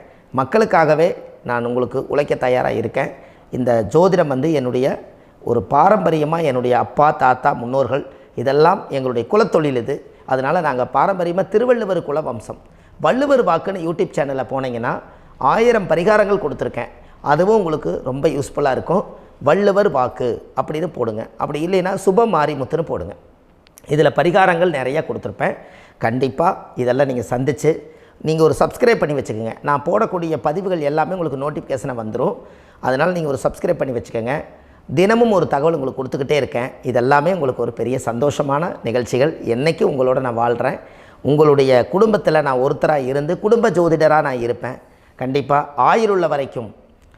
மக்களுக்காகவே நான் உங்களுக்கு உழைக்க தயாராக இருக்கேன். இந்த ஜோதிடம் என்னுடைய ஒரு பாரம்பரியமாக, என்னுடைய அப்பா, தாத்தா, முன்னோர்கள் இதெல்லாம் எங்களுடைய குலத்தொழில் இது. அதனால் நாங்கள் பாரம்பரியமாக திருவள்ளுவர் குல வம்சம். வள்ளுவர் வாக்குன்னு யூடியூப் சேனலில் போனீங்கன்னா 1000 பரிகாரங்கள் கொடுத்துருக்கேன். அதுவும் உங்களுக்கு ரொம்ப யூஸ்ஃபுல்லாக இருக்கும். வள்ளுவர் வாக்கு அப்படின்னு போடுங்க. அப்படி இல்லைன்னா சுப மாரிமுத்துன்னு போடுங்க. இதில் பரிகாரங்கள் நிறையா கொடுத்துருப்பேன். கண்டிப்பாக இதெல்லாம் நீங்கள் சந்தித்து நீங்கள் ஒரு சப்ஸ்கிரைப் பண்ணி வச்சுக்கோங்க. நான் போடக்கூடிய பதிவுகள் எல்லாமே உங்களுக்கு நோட்டிஃபிகேஷனை வந்துடும். அதனால் நீங்கள் ஒரு சப்ஸ்கிரைப் பண்ணி வச்சுக்கோங்க. தினமும் ஒரு தகவல் உங்களுக்கு கொடுத்துக்கிட்டே இருக்கேன். இதெல்லாமே உங்களுக்கு ஒரு பெரிய சந்தோஷமான நிகழ்ச்சிகள். என்றைக்கும் உங்களோட நான் வாழ்கிறேன். உங்களுடைய குடும்பத்தில் நான் ஒருத்தராக இருந்து குடும்ப ஜோதிடராக நான் இருப்பேன். கண்டிப்பாக ஆயுளுள்ள வரைக்கும்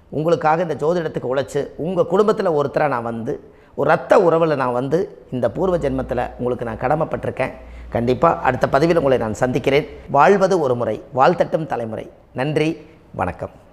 உங்களுக்காக இந்த ஜோதிடத்துக்கு உழைச்சி உங்கள் குடும்பத்தில் ஒருத்தராக நான் வந்து ஒரு ரத்த உறவில் நான் வந்து இந்த பூர்வ ஜென்மத்தில் உங்களுக்கு நான் கடமைப்பட்டிருக்கேன். கண்டிப்பாக அடுத்த பதிவில் உங்களை நான் சந்திக்கிறேன். வாழ்வது ஒரு முறை, வாழ்த்தட்டும் தலைமுறை. நன்றி, வணக்கம்.